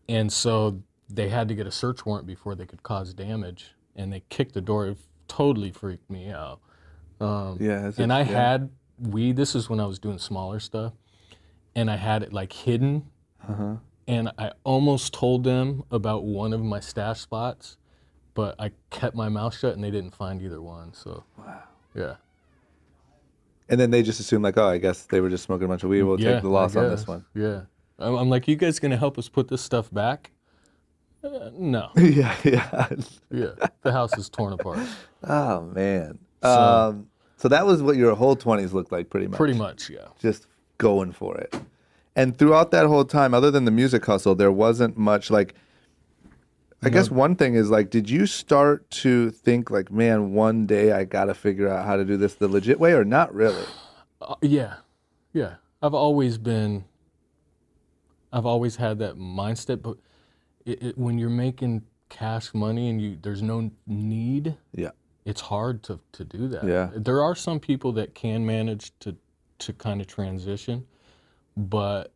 [SPEAKER 2] And so they had to get a search warrant before they could cause damage, and they kicked the door. It totally freaked me out. And I had weed. This is when I was doing smaller stuff. And I had it like hidden, and I almost told them about one of my stash spots, but I kept my mouth shut, and they didn't find either one. So,
[SPEAKER 1] wow,
[SPEAKER 2] yeah.
[SPEAKER 1] And then they just assumed like, oh, I guess they were just smoking a bunch of weed. We'll take the loss on this one.
[SPEAKER 2] Yeah, I'm like, you guys gonna help us put this stuff back? No.
[SPEAKER 1] Yeah.
[SPEAKER 2] Yeah, the house is torn apart.
[SPEAKER 1] Oh man. So that was what your whole 20s looked like, pretty much.
[SPEAKER 2] Pretty much, yeah.
[SPEAKER 1] Just going for it. And throughout that whole time, other than the music hustle, there wasn't much like, I guess one thing is like, did you start to think like, man, one day I got to figure out how to do this the legit way, or not really?
[SPEAKER 2] Yeah. I've always had that mindset, but when you're making cash money and there's no need, it's hard to do that.
[SPEAKER 1] Yeah.
[SPEAKER 2] There are some people that can manage to kind of transition, but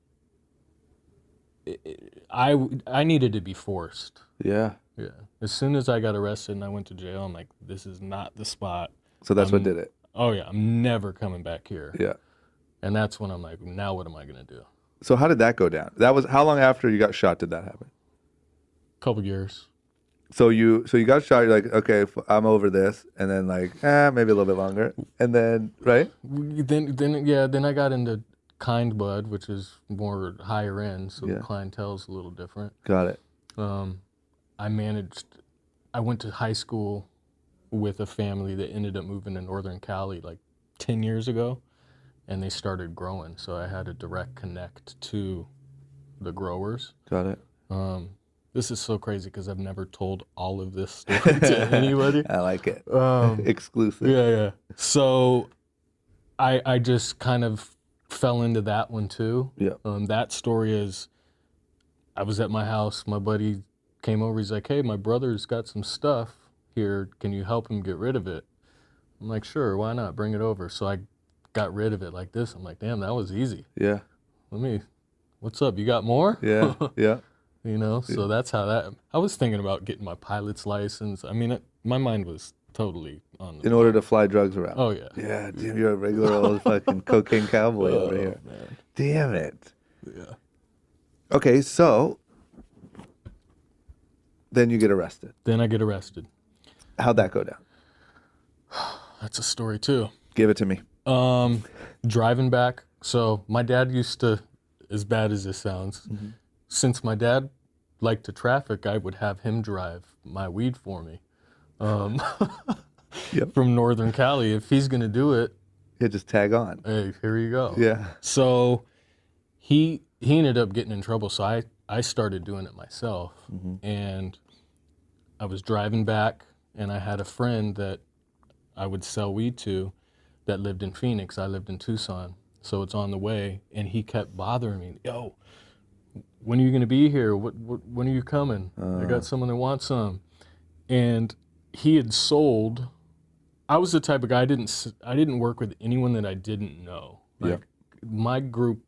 [SPEAKER 2] I needed to be forced.
[SPEAKER 1] Yeah.
[SPEAKER 2] Yeah. As soon as I got arrested and I went to jail, I'm like, this is not the spot.
[SPEAKER 1] So that's what did it.
[SPEAKER 2] Oh yeah, I'm never coming back here.
[SPEAKER 1] Yeah. And
[SPEAKER 2] that's when I'm like, now what am I gonna do?
[SPEAKER 1] So how did that go down? That was how long after you got shot did that happen?
[SPEAKER 2] Couple years.
[SPEAKER 1] So you got shot. You're like, okay, I'm over this, and then like, maybe a little bit longer, and then right?
[SPEAKER 2] Then I got into kind bud, which is more higher end, so the clientele's a little different.
[SPEAKER 1] Got it.
[SPEAKER 2] I went to high school with a family that ended up moving to Northern Cali like 10 years ago, and they started growing, so I had a direct connect to the growers.
[SPEAKER 1] Got it.
[SPEAKER 2] This is so crazy because I've never told all of this story to anybody.
[SPEAKER 1] I like it. Exclusive.
[SPEAKER 2] Yeah. So I just kind of fell into that one too.
[SPEAKER 1] Yeah.
[SPEAKER 2] That story is, I was at my house. My buddy came over. He's like, hey, my brother's got some stuff here. Can you help him get rid of it? I'm like, sure, why not? Bring it over. So I got rid of it like this. I'm like, damn, that was easy.
[SPEAKER 1] Yeah.
[SPEAKER 2] What's up? You got more?
[SPEAKER 1] Yeah. Yeah.
[SPEAKER 2] So that's how that, I was thinking about getting my pilot's license. I mean, my mind was totally on the
[SPEAKER 1] in order to fly drugs around.
[SPEAKER 2] Oh, yeah.
[SPEAKER 1] Yeah, damn, you're a regular old fucking cocaine cowboy over here.
[SPEAKER 2] Man.
[SPEAKER 1] Damn it.
[SPEAKER 2] Yeah.
[SPEAKER 1] Okay, so then you get arrested.
[SPEAKER 2] Then I get arrested.
[SPEAKER 1] How'd that go down?
[SPEAKER 2] That's a story too.
[SPEAKER 1] Give it to me.
[SPEAKER 2] Driving back. So my dad used to, as bad as this sounds, since my dad liked to traffic, I would have him drive my weed for me.
[SPEAKER 1] Yep.
[SPEAKER 2] From Northern Cali. If he's going to do it,
[SPEAKER 1] Yeah, just tag on.
[SPEAKER 2] hey, here you go.
[SPEAKER 1] Yeah.
[SPEAKER 2] So he ended up getting in trouble. So I started doing it myself. And I was driving back, and I had a friend that I would sell weed to that lived in Phoenix. I lived in Tucson. So it's on the way, and he kept bothering me. Yo, when are you going to be here? When are you coming? I got someone that wants some. And he had sold. I was the type of guy, I didn't work with anyone that I didn't know. Like my group,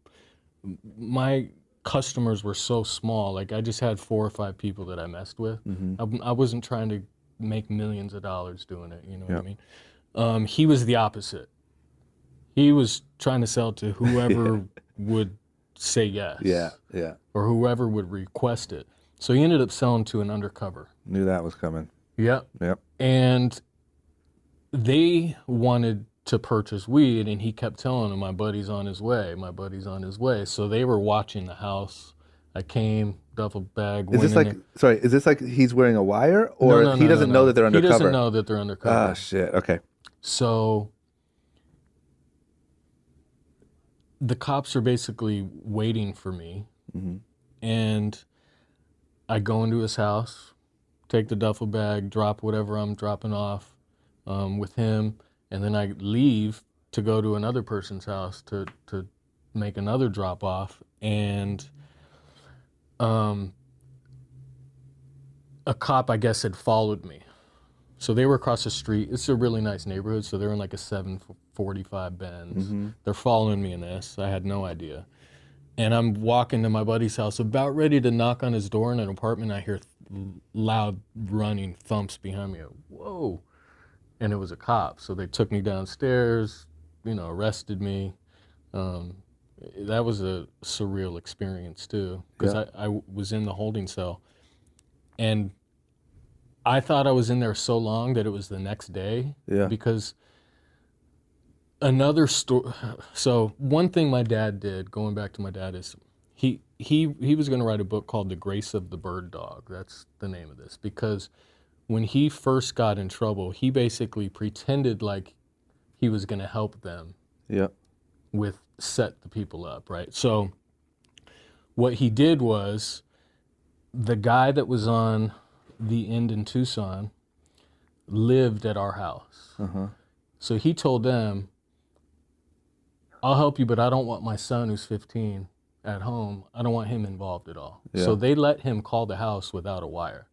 [SPEAKER 2] my customers were so small. Like I just had 4 or 5 people that I messed with. I wasn't trying to make millions of dollars doing it. You know what I mean? He was the opposite. He was trying to sell to whoever would say yes.
[SPEAKER 1] Yeah.
[SPEAKER 2] Or whoever would request it. So he ended up selling to an undercover.
[SPEAKER 1] Knew that was coming.
[SPEAKER 2] Yep. And they wanted to purchase weed, and he kept telling them, my buddy's on his way, my buddy's on his way. So they were watching the house. I came, duffel bag.
[SPEAKER 1] Is this like he's wearing a wire, or he doesn't know that they're undercover?
[SPEAKER 2] He doesn't know that they're undercover.
[SPEAKER 1] Ah, shit. Okay.
[SPEAKER 2] So the cops are basically waiting for me, and I go into his house, take the duffel bag, drop whatever I'm dropping off with him, and then I leave to go to another person's house to make another drop off, and a cop, I guess, had followed me. So they were across the street. It's a really nice neighborhood, so they're in like a 745 Benz. They're following me in this. I had no idea. And I'm walking to my buddy's house, about ready to knock on his door in an apartment. I hear loud running thumps behind me. Whoa. And it was a cop. So they took me downstairs, arrested me. That was a surreal experience too, because I was in the holding cell. And I thought I was in there so long that it was the next day. Yeah. Because another story. So one thing my dad did, going back to my dad, is he was going to write a book called The Grace of the Bird Dog. That's the name of this. Because when he first got in trouble, he basically pretended like he was going to help them. Yeah. With set the people up, right? So what he did was, the guy that was on the end in Tucson lived at our house. So he told them, I'll help you, but I don't want my son who's 15 at home. I don't want him involved at all. Yeah. So they let him call the house without a wire.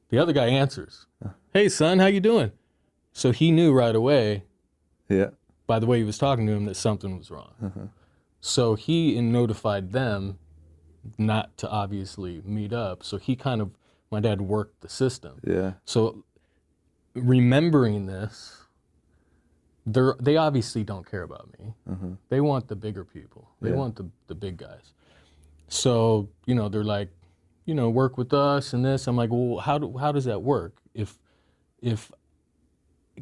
[SPEAKER 2] The other guy answers, hey son, how you doing? So he knew right away, by the way he was talking to him, that something was wrong. So he notified them not to obviously meet up. So he my dad worked the system. Yeah. So remembering this, they obviously don't care about me. They want the bigger people. They want the big guys. So, they're like, work with us and this. I'm like, well, how does that work? If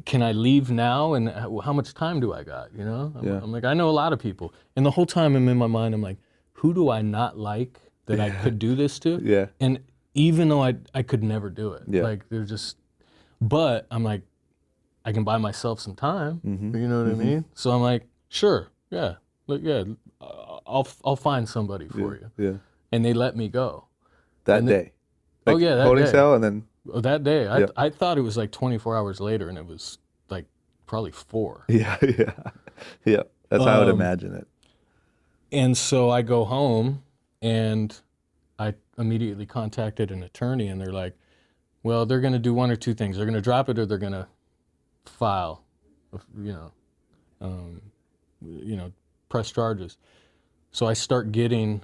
[SPEAKER 2] can I leave now, and how much time do I got? I'm like, I know a lot of people. And the whole time I'm in my mind, I'm like, who do I not like that I could do this to? Yeah. And even though I could never do it. Yeah. Like they're just, but I'm like, I can buy myself some time. You know what I mean? So I'm like, sure, yeah, look, I'll find somebody for you. Yeah. And they let me go.
[SPEAKER 1] That day.
[SPEAKER 2] Like that
[SPEAKER 1] holding
[SPEAKER 2] day.
[SPEAKER 1] cell, and then
[SPEAKER 2] that day. I thought it was like 24 hours later, and it was like probably 4.
[SPEAKER 1] Yeah. That's how I would imagine it.
[SPEAKER 2] And so I go home, and I immediately contacted an attorney, and they're like, well, they're going to do one or two things. They're going to drop it, or they're going to file, press charges. So I start getting.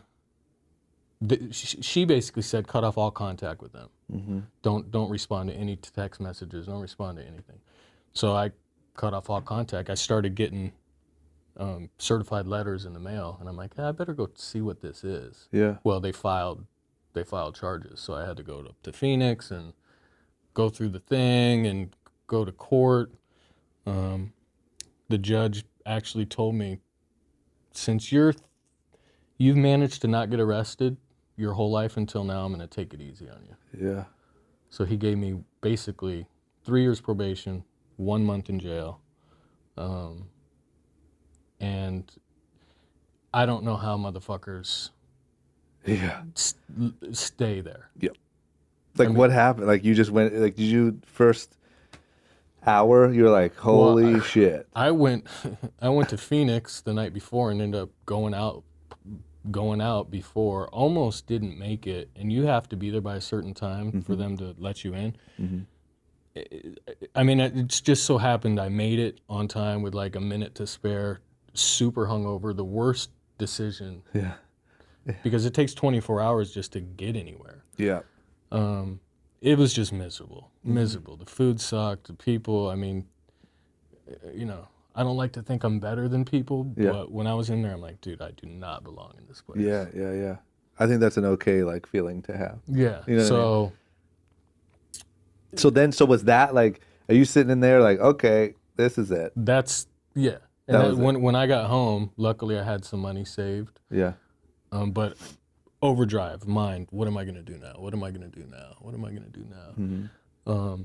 [SPEAKER 2] She basically said, cut off all contact with them. Don't respond to any text messages. Don't respond to anything. So I cut off all contact. I started getting certified letters in the mail, and I'm like, I better go see what this is. Yeah. Well, they filed charges, so I had to go to Phoenix, and go through the thing and go to court. The judge actually told me, since you've managed to not get arrested your whole life until now, I'm going to take it easy on you.
[SPEAKER 1] Yeah.
[SPEAKER 2] So he gave me basically 3 years probation, 1 month in jail. And I don't know how motherfuckers stay there.
[SPEAKER 1] Yep. Like, what happened? Like, you just went, like, did you first hour, you're like, holy shit.
[SPEAKER 2] I went to Phoenix the night before and ended up going out before, almost didn't make it, and you have to be there by a certain time for them to let you in. I mean, it's just so happened I made it on time with like a minute to spare, super hungover, the worst decision.
[SPEAKER 1] Yeah.
[SPEAKER 2] Because it takes 24 hours just to get anywhere.
[SPEAKER 1] Yeah.
[SPEAKER 2] It was just miserable. The food sucked, the people, I mean, you know, I don't like to think I'm better than people, but when I was in there, I'm like, dude, I do not belong in this place.
[SPEAKER 1] Yeah. I think that's an okay, like, feeling to have.
[SPEAKER 2] Yeah.
[SPEAKER 1] You know
[SPEAKER 2] So,
[SPEAKER 1] so was that like, are you sitting in there like, okay, this is it?
[SPEAKER 2] that's, yeah. And then when I got home, luckily I had some money saved.
[SPEAKER 1] Yeah.
[SPEAKER 2] But overdrive, mind, what am I going to do now? What am I going to do now? What am I going to do now?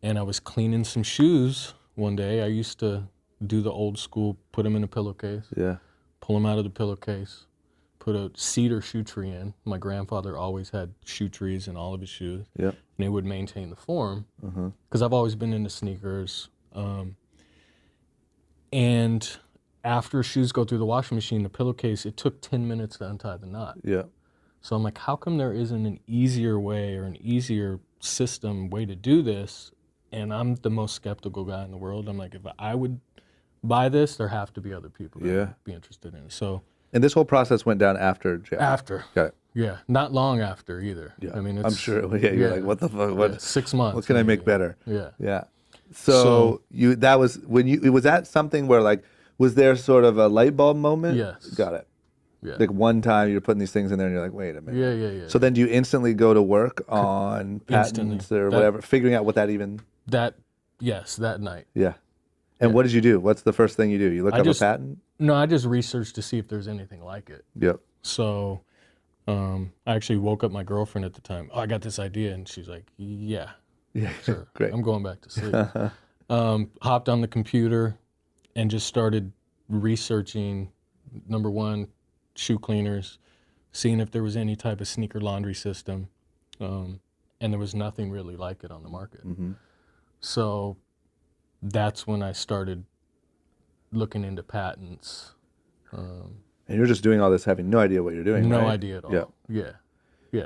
[SPEAKER 2] And I was cleaning some shoes one day. I used to do the old school, put them in a pillowcase, pull them out of the pillowcase, put a cedar shoe tree in. My grandfather always had shoe trees in all of his shoes.
[SPEAKER 1] Yep.
[SPEAKER 2] And it would maintain the form because I've always been into sneakers. And after shoes go through the washing machine, the pillowcase, it took 10 minutes to untie the knot.
[SPEAKER 1] Yeah.
[SPEAKER 2] So I'm like, how come there isn't an easier way or an easier way to do this? And I'm the most skeptical guy in the world. I'm like, if I would buy this, there have to be other people that would be interested in it. So,
[SPEAKER 1] and this whole process went down after jail?
[SPEAKER 2] After.
[SPEAKER 1] Got it.
[SPEAKER 2] Yeah, not long after either.
[SPEAKER 1] Yeah.
[SPEAKER 2] I mean,
[SPEAKER 1] I'm sure. Yeah, you're like, what the fuck? What?
[SPEAKER 2] 6 months.
[SPEAKER 1] What can I make better?
[SPEAKER 2] Yeah.
[SPEAKER 1] Yeah. So that was when was that something where like, was there sort of a light bulb moment?
[SPEAKER 2] Yes.
[SPEAKER 1] Got it.
[SPEAKER 2] Yeah.
[SPEAKER 1] Like one time you're putting these things in there and you're like, wait a minute.
[SPEAKER 2] Yeah.
[SPEAKER 1] So then do you instantly go to work on patents or whatever, figuring out what that even?
[SPEAKER 2] Yes, that night.
[SPEAKER 1] Yeah. And what did you do? What's the first thing you do? You look up a patent?
[SPEAKER 2] No, I just researched to see if there's anything like it.
[SPEAKER 1] Yep.
[SPEAKER 2] So I actually woke up my girlfriend at the time. Oh, I got this idea. And she's like, yeah, sure.
[SPEAKER 1] Great.
[SPEAKER 2] I'm going back to sleep. Hopped on the computer and just started researching, number one, shoe cleaners, seeing if there was any type of sneaker laundry system. And there was nothing really like it on the market. So that's when I started looking into patents.
[SPEAKER 1] And you're just doing all this having no idea what you're doing,
[SPEAKER 2] No
[SPEAKER 1] right?
[SPEAKER 2] idea at all. Yeah.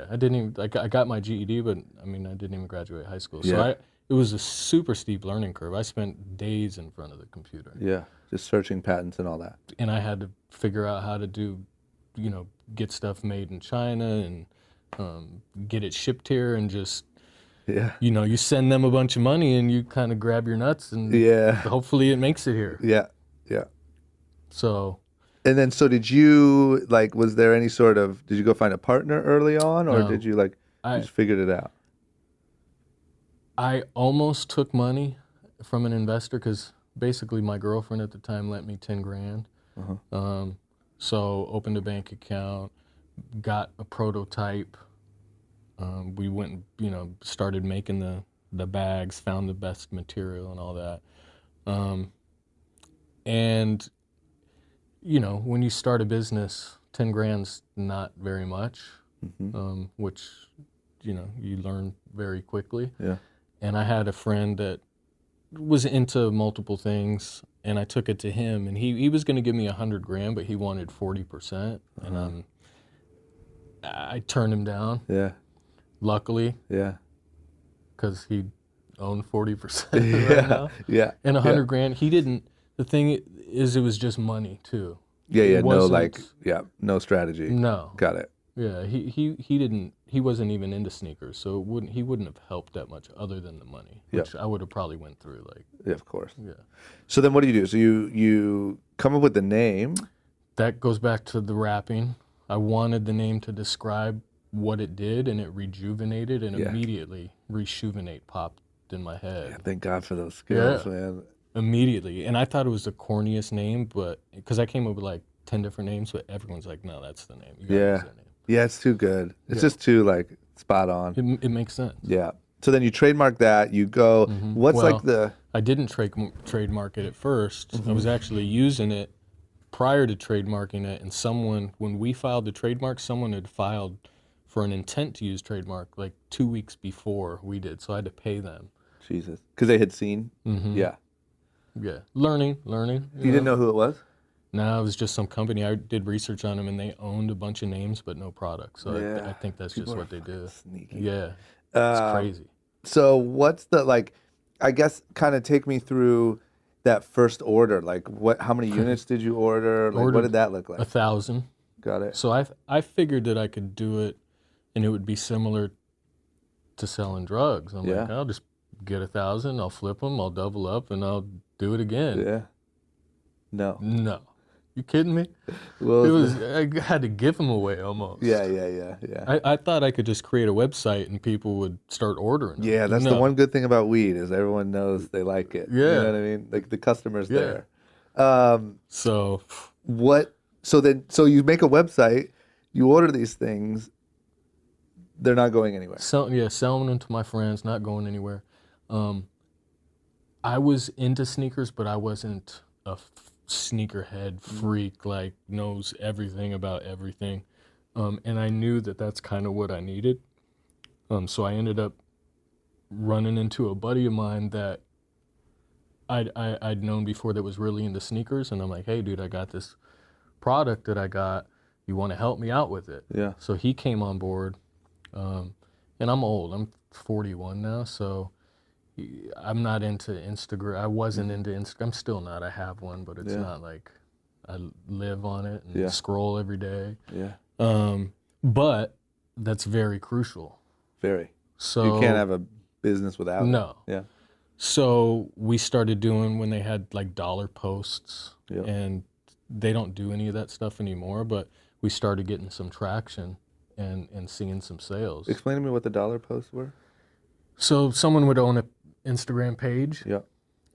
[SPEAKER 2] I didn't even, I got my GED, but I mean, I didn't even graduate high school. So it was a super steep learning curve. I spent days in front of the computer.
[SPEAKER 1] Yeah, just searching patents and all that.
[SPEAKER 2] And I had to figure out how to do, get stuff made in China and get it shipped here and just, you send them a bunch of money and you kind of grab your nuts and hopefully it makes it here.
[SPEAKER 1] Yeah.
[SPEAKER 2] So.
[SPEAKER 1] And then, so did you, like, was there any sort of, did you go find a partner early on or did you, like, you just figured it out?
[SPEAKER 2] I almost took money from an investor because basically my girlfriend at the time lent me 10 grand. So opened a bank account, got a prototype. We went, started making the bags, found the best material and all that. And, when you start a business, 10 grand's not very much, which, you learn very quickly.
[SPEAKER 1] Yeah.
[SPEAKER 2] And I had a friend that was into multiple things, and I took it to him, and he was going to give me 100 grand, but he wanted 40%, and I turned him down.
[SPEAKER 1] Yeah.
[SPEAKER 2] Luckily.
[SPEAKER 1] Yeah.
[SPEAKER 2] Because he owned 40% right now.
[SPEAKER 1] Yeah.
[SPEAKER 2] And 100 grand, he didn't. The thing is, it was just money too.
[SPEAKER 1] Yeah. No strategy.
[SPEAKER 2] No.
[SPEAKER 1] Got it.
[SPEAKER 2] Yeah. He didn't. He wasn't even into sneakers, so he wouldn't have helped that much other than the money, which I would have probably went through. Like.
[SPEAKER 1] Yeah, of course.
[SPEAKER 2] Yeah.
[SPEAKER 1] So then, what do you do? So you come up with the name.
[SPEAKER 2] That goes back to the rapping. I wanted the name to describe what it did, and it rejuvenated, and immediately Reshoevn8r popped in my head.
[SPEAKER 1] Yeah, thank God for those skills, man.
[SPEAKER 2] Immediately. And I thought it was the corniest name, but because I came up with like 10 different names, but everyone's like, no, that's the name. You gotta use that name.
[SPEAKER 1] Yeah, it's too good. It's just too like spot on.
[SPEAKER 2] It makes sense.
[SPEAKER 1] Yeah. So then you trademark that, you go, what's
[SPEAKER 2] Well,
[SPEAKER 1] like the...
[SPEAKER 2] I didn't trademark it at first. I was actually using it prior to trademarking it, and someone, when we filed the trademark, someone had filed for an intent to use trademark like 2 weeks before we did, so I had to pay them.
[SPEAKER 1] Jesus. Because they had seen? Yeah.
[SPEAKER 2] Yeah. Learning.
[SPEAKER 1] You didn't know who it was?
[SPEAKER 2] No, it was just some company. I did research on them, and they owned a bunch of names, but no products. So
[SPEAKER 1] Yeah.
[SPEAKER 2] I think that's
[SPEAKER 1] People
[SPEAKER 2] just
[SPEAKER 1] are
[SPEAKER 2] what they do.
[SPEAKER 1] sneaky.
[SPEAKER 2] Yeah. It's crazy.
[SPEAKER 1] So what's the, like, I guess kind of take me through that first order. Like, how many units did you order? Like, what did that look like?
[SPEAKER 2] 1,000.
[SPEAKER 1] Got it.
[SPEAKER 2] So I figured that I could do it, and it would be similar to selling drugs. I'm like, I'll just get 1,000, I'll flip them, I'll double up, and I'll do it again.
[SPEAKER 1] Yeah. No.
[SPEAKER 2] You kidding me?
[SPEAKER 1] Well,
[SPEAKER 2] I had to give them away almost.
[SPEAKER 1] Yeah.
[SPEAKER 2] I thought I could just create a website and people would start ordering them.
[SPEAKER 1] Yeah, that's the one good thing about weed is everyone knows they like it.
[SPEAKER 2] Yeah.
[SPEAKER 1] You know what I mean? Like the customer's there.
[SPEAKER 2] So
[SPEAKER 1] you make a website, you order these things, they're not going anywhere.
[SPEAKER 2] Selling them to my friends, not going anywhere. I was into sneakers, but I wasn't a sneakerhead freak, like knows everything about everything. And I knew that that's kind of what I needed. So I ended up running into a buddy of mine that I'd known before that was really into sneakers. And I'm like, hey, dude, I got this product that I got. You want to help me out with it?
[SPEAKER 1] Yeah.
[SPEAKER 2] So he came on board. And I'm old. I'm 41 now, so I'm not into Instagram. I wasn't into Instagram. I'm still not. I have one, but it's not like I live on it and scroll every day.
[SPEAKER 1] Yeah.
[SPEAKER 2] But that's very crucial.
[SPEAKER 1] Very.
[SPEAKER 2] So
[SPEAKER 1] you can't have a business without it.
[SPEAKER 2] No.
[SPEAKER 1] Yeah.
[SPEAKER 2] So we started doing when they had like dollar posts, and they don't do any of that stuff anymore, but we started getting some traction and seeing some sales.
[SPEAKER 1] Explain to me what the dollar posts were.
[SPEAKER 2] So someone would own an Instagram page,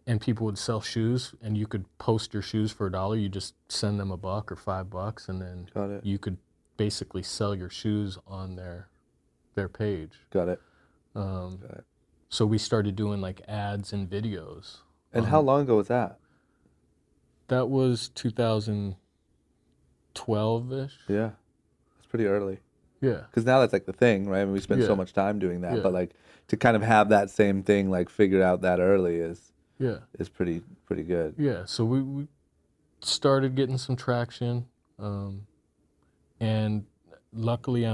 [SPEAKER 1] and
[SPEAKER 2] people would sell shoes, and you could post your shoes for $1. You just send them $1 or $5, and then you could basically sell your shoes on their page.
[SPEAKER 1] Got it.
[SPEAKER 2] So we started doing like ads and videos.
[SPEAKER 1] And how long ago was that?
[SPEAKER 2] That was 2012-ish.
[SPEAKER 1] Yeah, that's pretty early.
[SPEAKER 2] Yeah.
[SPEAKER 1] Because now that's like the thing, right? I mean, we spend so much time doing that, but like to kind of have that same thing like figured out that early is pretty good.
[SPEAKER 2] Yeah. So we started getting some traction, and luckily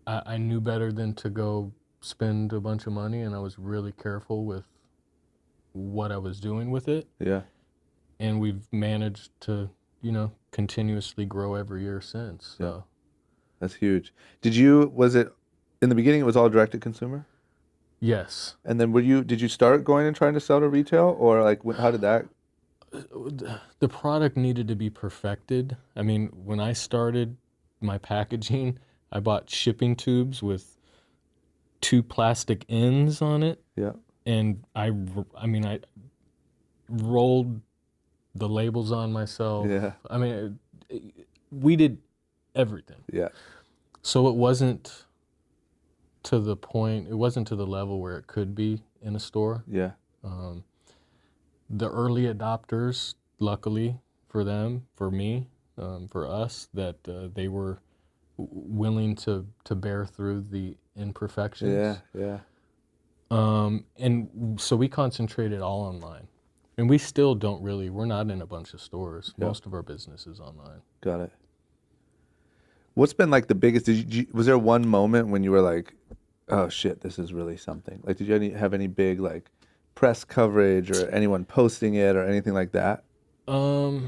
[SPEAKER 2] I knew better than to go spend a bunch of money, and I was really careful with what I was doing with it.
[SPEAKER 1] Yeah.
[SPEAKER 2] And we've managed to, continuously grow every year since. So.
[SPEAKER 1] Yeah. That's huge. Was it, in the beginning, it was all direct to consumer?
[SPEAKER 2] Yes.
[SPEAKER 1] And then did you start going and trying to sell to retail, or like, how did that?
[SPEAKER 2] The product needed to be perfected. I mean, when I started my packaging, I bought shipping tubes with 2 plastic ends on it.
[SPEAKER 1] Yeah.
[SPEAKER 2] And I rolled the labels on myself.
[SPEAKER 1] Yeah.
[SPEAKER 2] I mean, we did everything.
[SPEAKER 1] Yeah.
[SPEAKER 2] So it wasn't to the point, it wasn't to the level where it could be in a store.
[SPEAKER 1] Yeah.
[SPEAKER 2] The early adopters, luckily for them, for me, for us, that they were willing to bear through the imperfections.
[SPEAKER 1] Yeah.
[SPEAKER 2] And so we concentrated all online. And we still don't really, we're not in a bunch of stores.
[SPEAKER 1] Yeah.
[SPEAKER 2] Most of our business is online.
[SPEAKER 1] Got it. What's been like the biggest, was there one moment when you were like, oh shit, this is really something? Like, did you have any big like press coverage or anyone posting it or anything like that?
[SPEAKER 2] I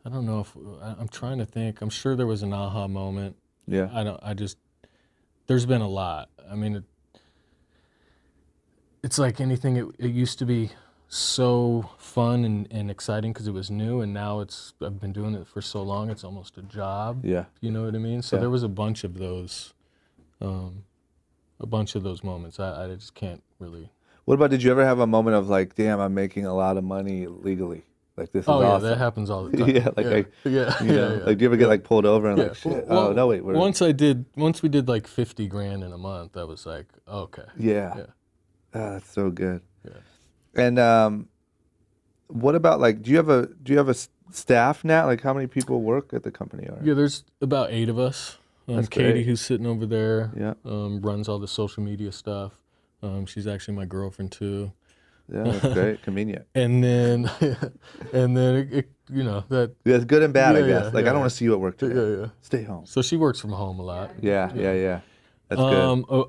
[SPEAKER 2] don't know if, I'm trying to think. I'm sure there was an aha moment.
[SPEAKER 1] Yeah.
[SPEAKER 2] There's been a lot. I mean, it's like anything, it used to be so fun and exciting because it was new, and now I've been doing it for so long, it's almost a job.
[SPEAKER 1] Yeah.
[SPEAKER 2] You know what I mean? So there was a bunch of those a bunch of those moments. I just can't really.
[SPEAKER 1] What about, did you ever have a moment of like, damn, I'm making a lot of money legally? Like, this is
[SPEAKER 2] Oh yeah,
[SPEAKER 1] awesome.
[SPEAKER 2] that happens all the time.
[SPEAKER 1] Yeah, like
[SPEAKER 2] yeah, yeah.
[SPEAKER 1] like, do you ever get like pulled over and
[SPEAKER 2] Yeah.
[SPEAKER 1] like, shit, oh, no, wait,
[SPEAKER 2] Once we did like 50 grand in a month, I was like, okay.
[SPEAKER 1] yeah.
[SPEAKER 2] Yeah.
[SPEAKER 1] Oh, that's so good.
[SPEAKER 2] Yeah.
[SPEAKER 1] And what about like, do you have a staff now? Like, how many people work at the company? Or?
[SPEAKER 2] Yeah, there's about 8 of us.
[SPEAKER 1] That's
[SPEAKER 2] Katie,
[SPEAKER 1] great.
[SPEAKER 2] who's sitting over there,
[SPEAKER 1] Yeah.
[SPEAKER 2] runs all the social media stuff. She's actually my girlfriend too.
[SPEAKER 1] Yeah, that's great. Convenient.
[SPEAKER 2] And then, it that.
[SPEAKER 1] Yeah, it's good and bad, I
[SPEAKER 2] Yeah,
[SPEAKER 1] guess.
[SPEAKER 2] yeah,
[SPEAKER 1] Like,
[SPEAKER 2] yeah,
[SPEAKER 1] I don't want to see you at work today.
[SPEAKER 2] Yeah.
[SPEAKER 1] Stay home.
[SPEAKER 2] So she works from home a lot.
[SPEAKER 1] Yeah. That's good.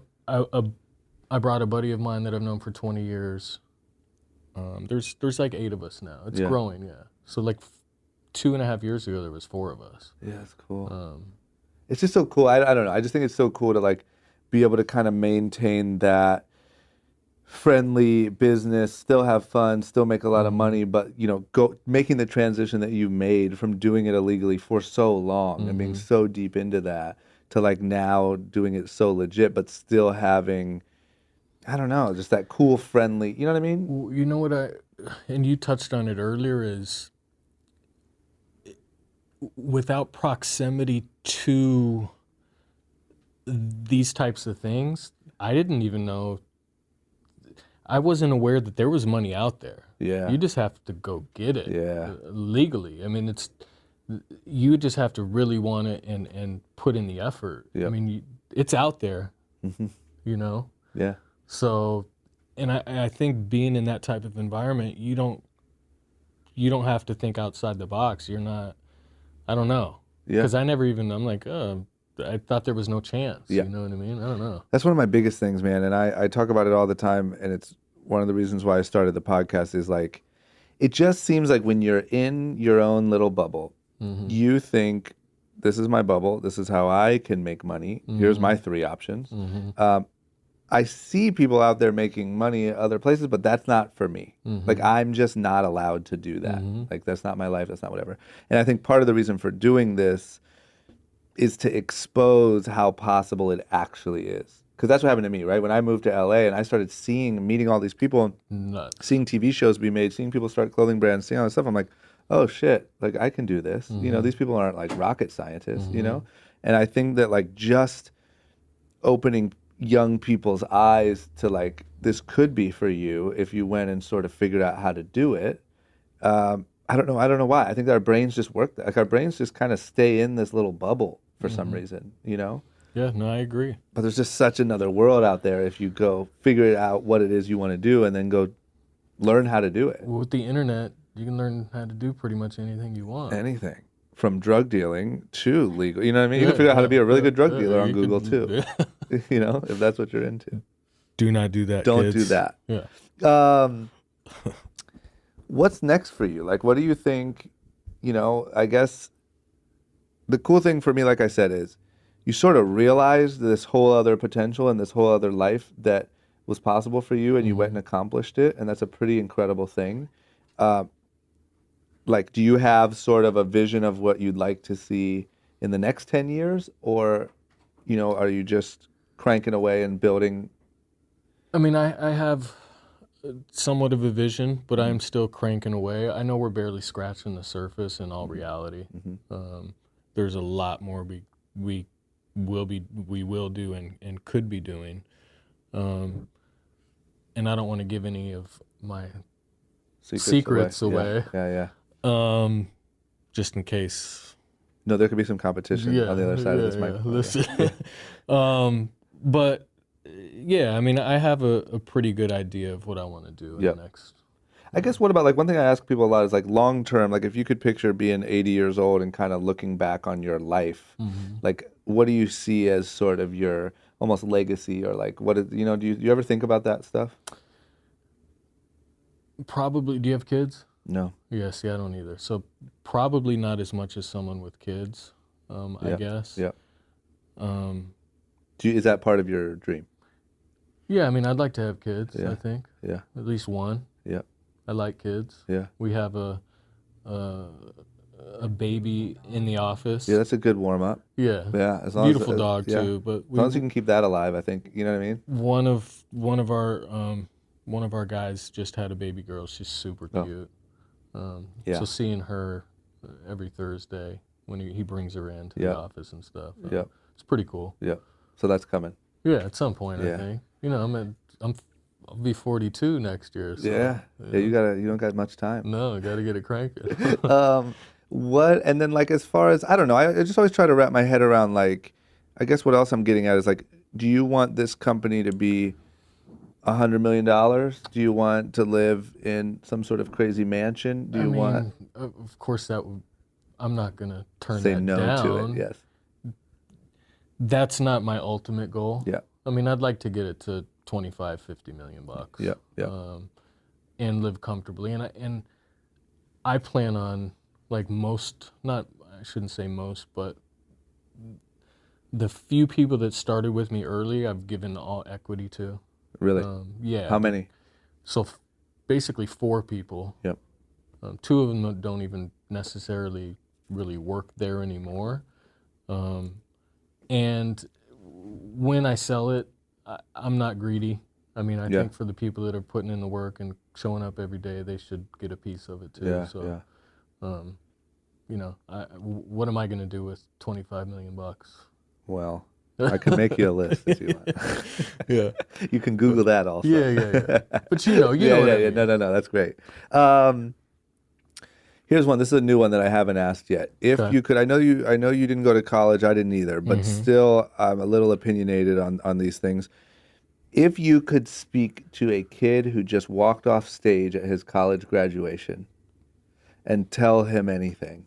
[SPEAKER 2] I brought a buddy of mine that I've known for 20 years. There's like 8 of us now. It's growing, yeah. So like 2.5 years ago, there was 4 of us.
[SPEAKER 1] Yeah, that's cool. It's just so cool. I don't know. I just think it's so cool to like be able to kind of maintain that friendly business, still have fun, still make a lot of money, but go making the transition that you made from doing it illegally for so long and being so deep into that to like now doing it so legit, but still having, I don't know, just that cool, friendly, you know what I mean?
[SPEAKER 2] You know what and you touched on it earlier, is without proximity to these types of things, I didn't even know, I wasn't aware that there was money out there.
[SPEAKER 1] Yeah.
[SPEAKER 2] You just have to go get it.
[SPEAKER 1] Yeah.
[SPEAKER 2] Legally. I mean, you just have to really want it and put in the effort.
[SPEAKER 1] Yep.
[SPEAKER 2] I mean, it's out there,
[SPEAKER 1] Yeah.
[SPEAKER 2] So, and I think being in that type of environment, you don't have to think outside the box. You're not, I don't know.
[SPEAKER 1] Yeah.
[SPEAKER 2] Because I'm like, I thought there was no chance.
[SPEAKER 1] Yeah.
[SPEAKER 2] You know what I mean? I don't know.
[SPEAKER 1] That's one of my biggest things, man. And I talk about it all the time. And it's one of the reasons why I started the podcast is like, it just seems like when you're in your own little bubble, you think, this is my bubble. This is how I can make money. Here's my 3 options. I see people out there making money at other places, but that's not for me. Like, I'm just not allowed to do that. Like, that's not my life. That's not whatever. And I think part of the reason for doing this is to expose how possible it actually is. Because that's what happened to me, right? When I moved to LA and I started meeting all these people, seeing TV shows be made, seeing people start clothing brands, seeing all this stuff, I'm like, oh shit, like I can do this. These people aren't like rocket scientists, And I think that like just opening young people's eyes to like, this could be for you if you went and sort of figured out how to do it. I don't know why. I think that our brains just work. Like our brains just kind of stay in this little bubble for some reason,
[SPEAKER 2] Yeah, no, I agree.
[SPEAKER 1] But there's just such another world out there if you go figure out what it is you want to do and then go learn how to do it.
[SPEAKER 2] Well, with the internet, you can learn how to do pretty much anything you want.
[SPEAKER 1] Anything. From drug dealing to legal. You know what I mean? You can figure out how to be a really good drug dealer on Google too. If that's what you're into.
[SPEAKER 2] Do not do that,
[SPEAKER 1] Don't
[SPEAKER 2] kids.
[SPEAKER 1] do that.
[SPEAKER 2] Yeah.
[SPEAKER 1] What's next for you? Like, what do you think, I guess the cool thing for me, like I said, is you sort of realized this whole other potential and this whole other life that was possible for you and you went and accomplished it. And that's a pretty incredible thing. Like, do you have sort of a vision of what you'd like to see in the next 10 years? Or, are you just cranking away and building?
[SPEAKER 2] I mean, I have somewhat of a vision, but I'm still cranking away. I know we're barely scratching the surface in all reality. There's a lot more we will do and could be doing. And I don't want to give any of my secrets away.
[SPEAKER 1] Yeah.
[SPEAKER 2] Just in case.
[SPEAKER 1] No, there could be some competition on the other side of this microphone.
[SPEAKER 2] But yeah, I mean, I have a pretty good idea of what I want to do in the next.
[SPEAKER 1] I guess what about, like, one thing I ask people a lot is, like, long term, like, if you could picture being 80 years old and kind of looking back on your life, like, what do you see as sort of your almost legacy, or like, what is, do you ever think about that stuff?
[SPEAKER 2] Probably. Do you have kids?
[SPEAKER 1] No.
[SPEAKER 2] Yeah, see, I don't either. So probably not as much as someone with kids, I guess.
[SPEAKER 1] Yeah. Is that part of your dream?
[SPEAKER 2] Yeah, I mean, I'd like to have kids,
[SPEAKER 1] Yeah.
[SPEAKER 2] I think.
[SPEAKER 1] Yeah.
[SPEAKER 2] At least one.
[SPEAKER 1] Yeah.
[SPEAKER 2] I like kids.
[SPEAKER 1] Yeah.
[SPEAKER 2] We have a a baby in the office.
[SPEAKER 1] Yeah, that's a good warm up.
[SPEAKER 2] Yeah.
[SPEAKER 1] Yeah, as long
[SPEAKER 2] Beautiful
[SPEAKER 1] as,
[SPEAKER 2] dog
[SPEAKER 1] yeah.
[SPEAKER 2] too, but
[SPEAKER 1] As long as you can keep that alive, I think. You know what I mean?
[SPEAKER 2] one of our guys just had a baby girl. She's super
[SPEAKER 1] Oh.
[SPEAKER 2] cute.
[SPEAKER 1] Yeah.
[SPEAKER 2] So seeing her every Thursday when he brings her into
[SPEAKER 1] Yeah.
[SPEAKER 2] the office and stuff.
[SPEAKER 1] Yeah.
[SPEAKER 2] It's pretty cool.
[SPEAKER 1] Yeah. So that's coming.
[SPEAKER 2] Yeah, at some point
[SPEAKER 1] Yeah.
[SPEAKER 2] I think. You know, I'll be 42 next year. So,
[SPEAKER 1] Yeah. Yeah, you don't got much time.
[SPEAKER 2] No, got to get it cranking.
[SPEAKER 1] And then like as far as I don't know, I just always try to wrap my head around like I guess what else I'm getting at is like, do you want this company to be $100 million? Do you want to live in some sort of crazy mansion? Do you want
[SPEAKER 2] of course I'm not gonna turn
[SPEAKER 1] say
[SPEAKER 2] that
[SPEAKER 1] no
[SPEAKER 2] down.
[SPEAKER 1] to it? Yes.
[SPEAKER 2] That's not my ultimate goal.
[SPEAKER 1] Yeah.
[SPEAKER 2] I mean, I'd like to get it to 25, 50 million bucks.
[SPEAKER 1] Yeah. Yeah.
[SPEAKER 2] And live comfortably. And I plan on like I shouldn't say most, but the few people that started with me early, I've given all equity to.
[SPEAKER 1] Really?
[SPEAKER 2] Yeah.
[SPEAKER 1] How many?
[SPEAKER 2] So basically 4 people.
[SPEAKER 1] Yep.
[SPEAKER 2] 2 of them don't even necessarily really work there anymore. And when I sell it, I'm not greedy. I mean, I think for the people that are putting in the work and showing up every day, they should get a piece of it too.
[SPEAKER 1] Yeah.
[SPEAKER 2] So, you know, what am I going to do with 25 million bucks?
[SPEAKER 1] Well, I can make you a list if you want.
[SPEAKER 2] Yeah.
[SPEAKER 1] You can Google that also.
[SPEAKER 2] Yeah. But you know what I mean.
[SPEAKER 1] No, that's great. Here's one. This is a new one that I haven't asked yet. If you could, I know you didn't go to college. I didn't either, but still, I'm a little opinionated on these things. If you could speak to a kid who just walked off stage at his college graduation and tell him anything,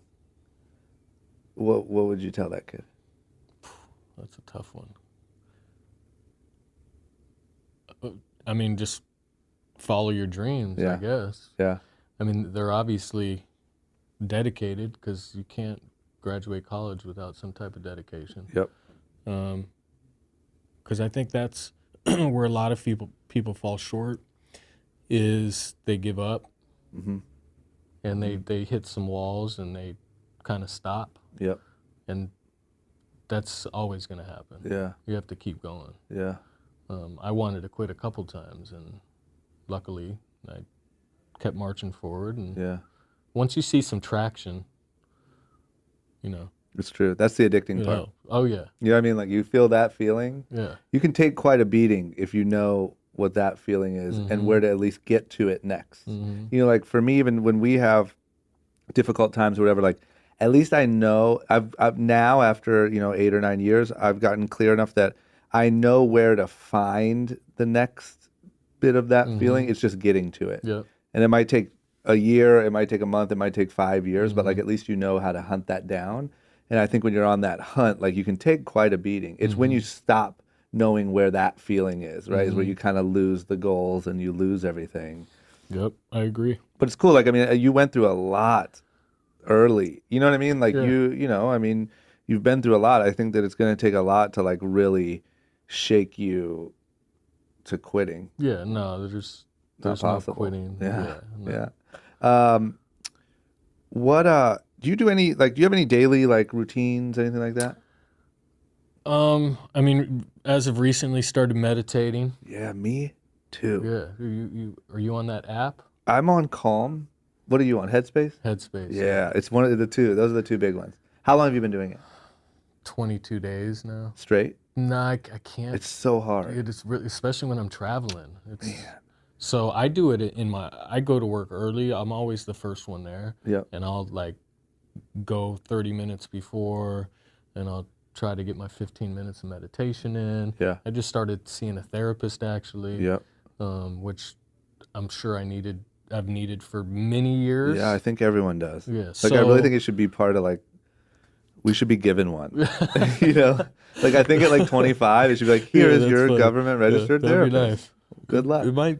[SPEAKER 1] what would you tell that kid?
[SPEAKER 2] That's a tough one. I mean, just follow your dreams, I guess.
[SPEAKER 1] Yeah.
[SPEAKER 2] I mean, they're obviously dedicated because you can't graduate college without some type of dedication.
[SPEAKER 1] Yep.
[SPEAKER 2] Because I think that's where a lot of people fall short is they give up and they hit some walls and they kind of stop.
[SPEAKER 1] Yep.
[SPEAKER 2] And that's always going to happen.
[SPEAKER 1] Yeah.
[SPEAKER 2] You have to keep going.
[SPEAKER 1] Yeah.
[SPEAKER 2] I wanted to quit a couple times, and luckily I kept marching forward. And once you see some traction, you know.
[SPEAKER 1] It's true. That's the addicting part.
[SPEAKER 2] Oh, yeah.
[SPEAKER 1] You know what I mean? Like you feel that feeling.
[SPEAKER 2] Yeah.
[SPEAKER 1] You can take quite a beating if you know what that feeling is and where to at least get to it next. You know, like for me, even when we have difficult times or whatever, like at least I know I've now after, 8 or 9 years, I've gotten clear enough that I know where to find the next bit of that feeling. It's just getting to it.
[SPEAKER 2] Yeah.
[SPEAKER 1] And it might take a year, it might take a month, it might take 5 years, but like at least you know how to hunt that down. And I think when you're on that hunt, like you can take quite a beating. It's when you stop knowing where that feeling is, right? Is where you kind of lose the goals and you lose everything.
[SPEAKER 2] Yep, I agree.
[SPEAKER 1] But it's cool. Like, I mean, you went through a lot early. You know what I mean? Like I mean, you've been through a lot. I think that it's going to take a lot to like really shake you to quitting.
[SPEAKER 2] Yeah, no, there's no quitting.
[SPEAKER 1] Yeah.
[SPEAKER 2] No.
[SPEAKER 1] Yeah. Do you do any, like, do you have any daily, like, routines, anything like that?
[SPEAKER 2] I mean, as of recently started meditating.
[SPEAKER 1] Yeah, me too.
[SPEAKER 2] Yeah. Are you on that app?
[SPEAKER 1] I'm on Calm. What are you on, Headspace?
[SPEAKER 2] Headspace.
[SPEAKER 1] Yeah, it's one of the two. Those are the two big ones. How long have you been doing it?
[SPEAKER 2] 22 days now.
[SPEAKER 1] Straight?
[SPEAKER 2] No, I can't.
[SPEAKER 1] It's so hard.
[SPEAKER 2] It is really, especially when I'm traveling. So I do it I go to work early. I'm always the first one there.
[SPEAKER 1] Yep.
[SPEAKER 2] And I'll like go 30 minutes before and I'll try to get my 15 minutes of meditation in.
[SPEAKER 1] Yeah.
[SPEAKER 2] I just started seeing a therapist actually.
[SPEAKER 1] Yep.
[SPEAKER 2] Which I'm sure I've needed for many years.
[SPEAKER 1] Yeah, I think everyone does.
[SPEAKER 2] Yeah.
[SPEAKER 1] Like, I really think it should be part of like, we should be given one. You know? Like, I think at like 25, it should be like, here is your government registered therapist.
[SPEAKER 2] That'd be nice.
[SPEAKER 1] Good luck.
[SPEAKER 2] It might,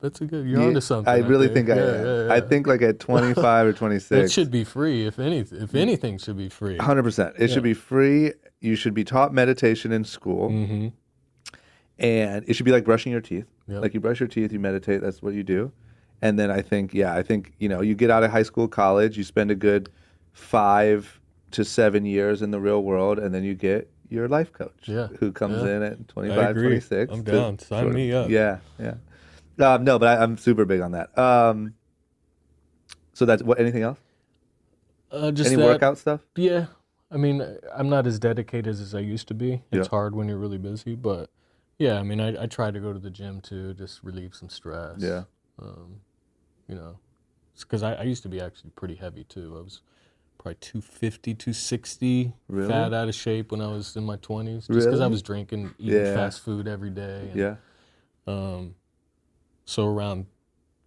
[SPEAKER 2] that's a good, you're onto something.
[SPEAKER 1] I really think I am.
[SPEAKER 2] Yeah.
[SPEAKER 1] I think like at 25 or 26.
[SPEAKER 2] It should be free, if anything should be free.
[SPEAKER 1] 100%. It should be free. You should be taught meditation in school. And it should be like brushing your teeth.
[SPEAKER 2] Yep.
[SPEAKER 1] Like you brush your teeth, you meditate, that's what you do. And then I think, you get out of high school, college, you spend a good 5 to 7 years in the real world, and then you get your life coach
[SPEAKER 2] Yeah.
[SPEAKER 1] who comes
[SPEAKER 2] Yeah.
[SPEAKER 1] in at
[SPEAKER 2] I
[SPEAKER 1] 25,
[SPEAKER 2] agree.
[SPEAKER 1] 26.
[SPEAKER 2] I'm
[SPEAKER 1] to
[SPEAKER 2] down. Sign
[SPEAKER 1] sort of-
[SPEAKER 2] me up.
[SPEAKER 1] Yeah, yeah. No, but I'm super big on that. So that's what, anything else?
[SPEAKER 2] Just
[SPEAKER 1] Any
[SPEAKER 2] that,
[SPEAKER 1] workout stuff?
[SPEAKER 2] Yeah. I mean, I'm not as dedicated as I used to be. It's
[SPEAKER 1] Yeah.
[SPEAKER 2] hard when you're really busy, but yeah, I mean, I try to go to the gym too, just relieve some stress.
[SPEAKER 1] Yeah.
[SPEAKER 2] You know, because I used to be actually pretty heavy too. I was probably 250, 260,
[SPEAKER 1] Really?
[SPEAKER 2] fat, out of shape when I was in my 20s, just because I
[SPEAKER 1] Really?
[SPEAKER 2] was drinking, eating
[SPEAKER 1] Yeah.
[SPEAKER 2] fast food every day. And,
[SPEAKER 1] Yeah.
[SPEAKER 2] So around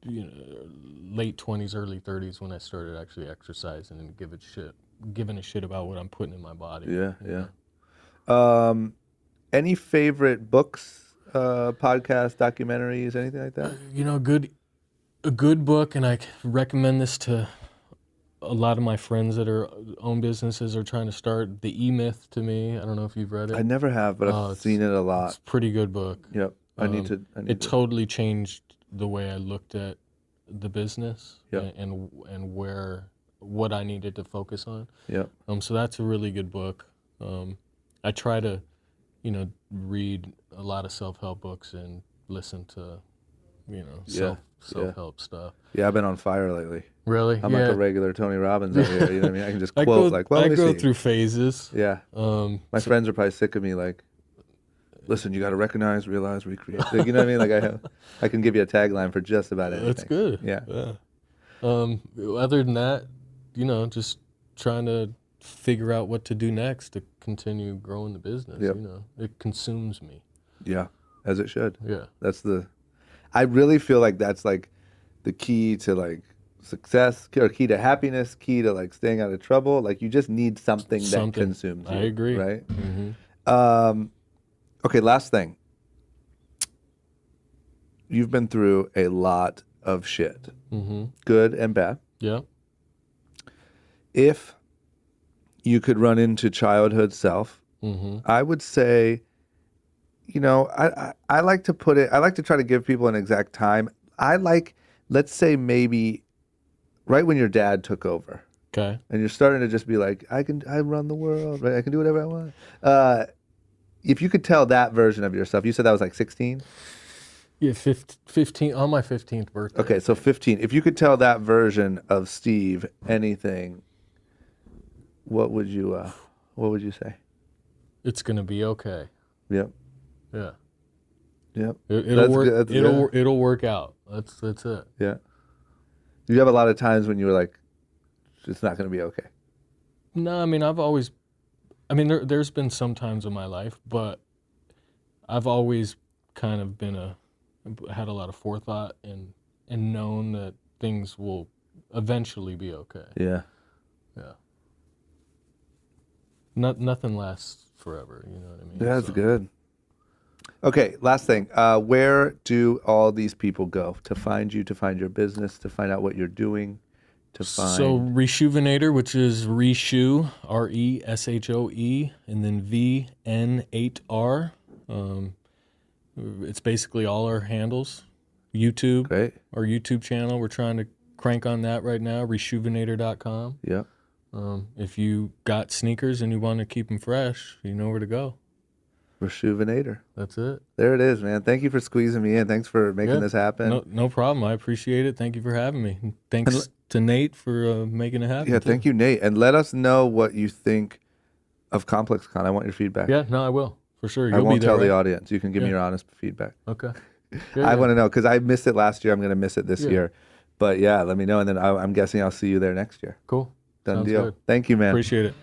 [SPEAKER 2] late 20s, early 30s when I started actually exercising and giving a shit about what I'm putting in my body.
[SPEAKER 1] Yeah,
[SPEAKER 2] you
[SPEAKER 1] yeah.
[SPEAKER 2] know.
[SPEAKER 1] Any favorite books, podcasts, documentaries, anything like that?
[SPEAKER 2] A good book, and I recommend this to a lot of my friends that own businesses or trying to start. The E-Myth to me. I don't know if you've read it.
[SPEAKER 1] I never have, but I've seen it a lot.
[SPEAKER 2] It's a pretty good book.
[SPEAKER 1] Yep. I need to.
[SPEAKER 2] It totally changed the way I looked at the business
[SPEAKER 1] Yep.
[SPEAKER 2] and what I needed to focus on.
[SPEAKER 1] Yep.
[SPEAKER 2] So that's a really good book. I try to, read a lot of self-help books and listen to, self-help stuff.
[SPEAKER 1] Yeah, I've been on fire lately.
[SPEAKER 2] Really?
[SPEAKER 1] I'm
[SPEAKER 2] yeah.
[SPEAKER 1] like a regular Tony Robbins out here. You know what I mean? I can just
[SPEAKER 2] I
[SPEAKER 1] quote
[SPEAKER 2] go,
[SPEAKER 1] like, well,
[SPEAKER 2] I
[SPEAKER 1] let me
[SPEAKER 2] go
[SPEAKER 1] see.
[SPEAKER 2] through phases.
[SPEAKER 1] Yeah. My friends are probably sick of me. Like, listen, you got to recognize, realize, recreate. Like, you know what I mean? Like I can give you a tagline for just about anything.
[SPEAKER 2] That's good.
[SPEAKER 1] Yeah.
[SPEAKER 2] Other than that, just trying to figure out what to do next to continue growing the business.
[SPEAKER 1] Yep.
[SPEAKER 2] It consumes me.
[SPEAKER 1] Yeah, as it should.
[SPEAKER 2] Yeah.
[SPEAKER 1] I really feel like that's like the key to like success, or key to happiness, key to like staying out of trouble. Like you just need something that consumes you.
[SPEAKER 2] I agree.
[SPEAKER 1] Right?
[SPEAKER 2] Mm-hmm.
[SPEAKER 1] Okay, last thing. You've been through a lot of shit, good and bad.
[SPEAKER 2] Yeah.
[SPEAKER 1] If you could run into childhood self, I would say, I like to put it, I like to try to give people an exact time. Let's say maybe right when your dad took over.
[SPEAKER 2] Okay.
[SPEAKER 1] And you're starting to just be like, I run the world, right? I can do whatever I want. If you could tell that version of yourself, you said that was like 16?
[SPEAKER 2] Yeah, 15 on my 15th birthday.
[SPEAKER 1] Okay, so 15. If you could tell that version of Steve anything, what would you say?
[SPEAKER 2] It's gonna be okay.
[SPEAKER 1] Yep.
[SPEAKER 2] Yeah.
[SPEAKER 1] Yep.
[SPEAKER 2] It'll work.
[SPEAKER 1] Good.
[SPEAKER 2] It'll work out. That's it.
[SPEAKER 1] Yeah. You have a lot of times when you were like, it's not going to be okay.
[SPEAKER 2] No, I mean there's been some times in my life, but I've always kind of had a lot of forethought and known that things will eventually be okay.
[SPEAKER 1] Yeah.
[SPEAKER 2] Yeah. Nothing lasts forever, you know what I mean?
[SPEAKER 1] That's good. Okay, last thing. Where do all these people go to find you, to find your business, to find out what you're doing, to find...
[SPEAKER 2] So Reshoevn8r, which is Reshoe, R-E-S-H-O-E, and then V-N-8-R. It's basically all our handles. YouTube,
[SPEAKER 1] Great.
[SPEAKER 2] our YouTube channel. We're trying to crank on that right now, Reshoevn8r.com.
[SPEAKER 1] Yeah.
[SPEAKER 2] If you got sneakers and you want to keep them fresh, you know where to go.
[SPEAKER 1] Reshoevn8r.
[SPEAKER 2] That's it.
[SPEAKER 1] There it is, man. Thank you for squeezing me in. Thanks for making this happen.
[SPEAKER 2] No problem. I appreciate it. Thank you for having me. And thanks to Nate for making it happen.
[SPEAKER 1] Yeah,
[SPEAKER 2] too.
[SPEAKER 1] thank you, Nate. And let us know what you think of ComplexCon. I want your feedback.
[SPEAKER 2] Yeah, no, I will. For sure.
[SPEAKER 1] I won't
[SPEAKER 2] be there,
[SPEAKER 1] tell the
[SPEAKER 2] right?
[SPEAKER 1] audience. You can give me your honest feedback.
[SPEAKER 2] Okay.
[SPEAKER 1] I want to know because I missed it last year. I'm going to miss it this year. But yeah, let me know. And then I'm guessing I'll see you there next year.
[SPEAKER 2] Cool.
[SPEAKER 1] Done
[SPEAKER 2] Sounds
[SPEAKER 1] deal.
[SPEAKER 2] good.
[SPEAKER 1] Thank you, man.
[SPEAKER 2] Appreciate it.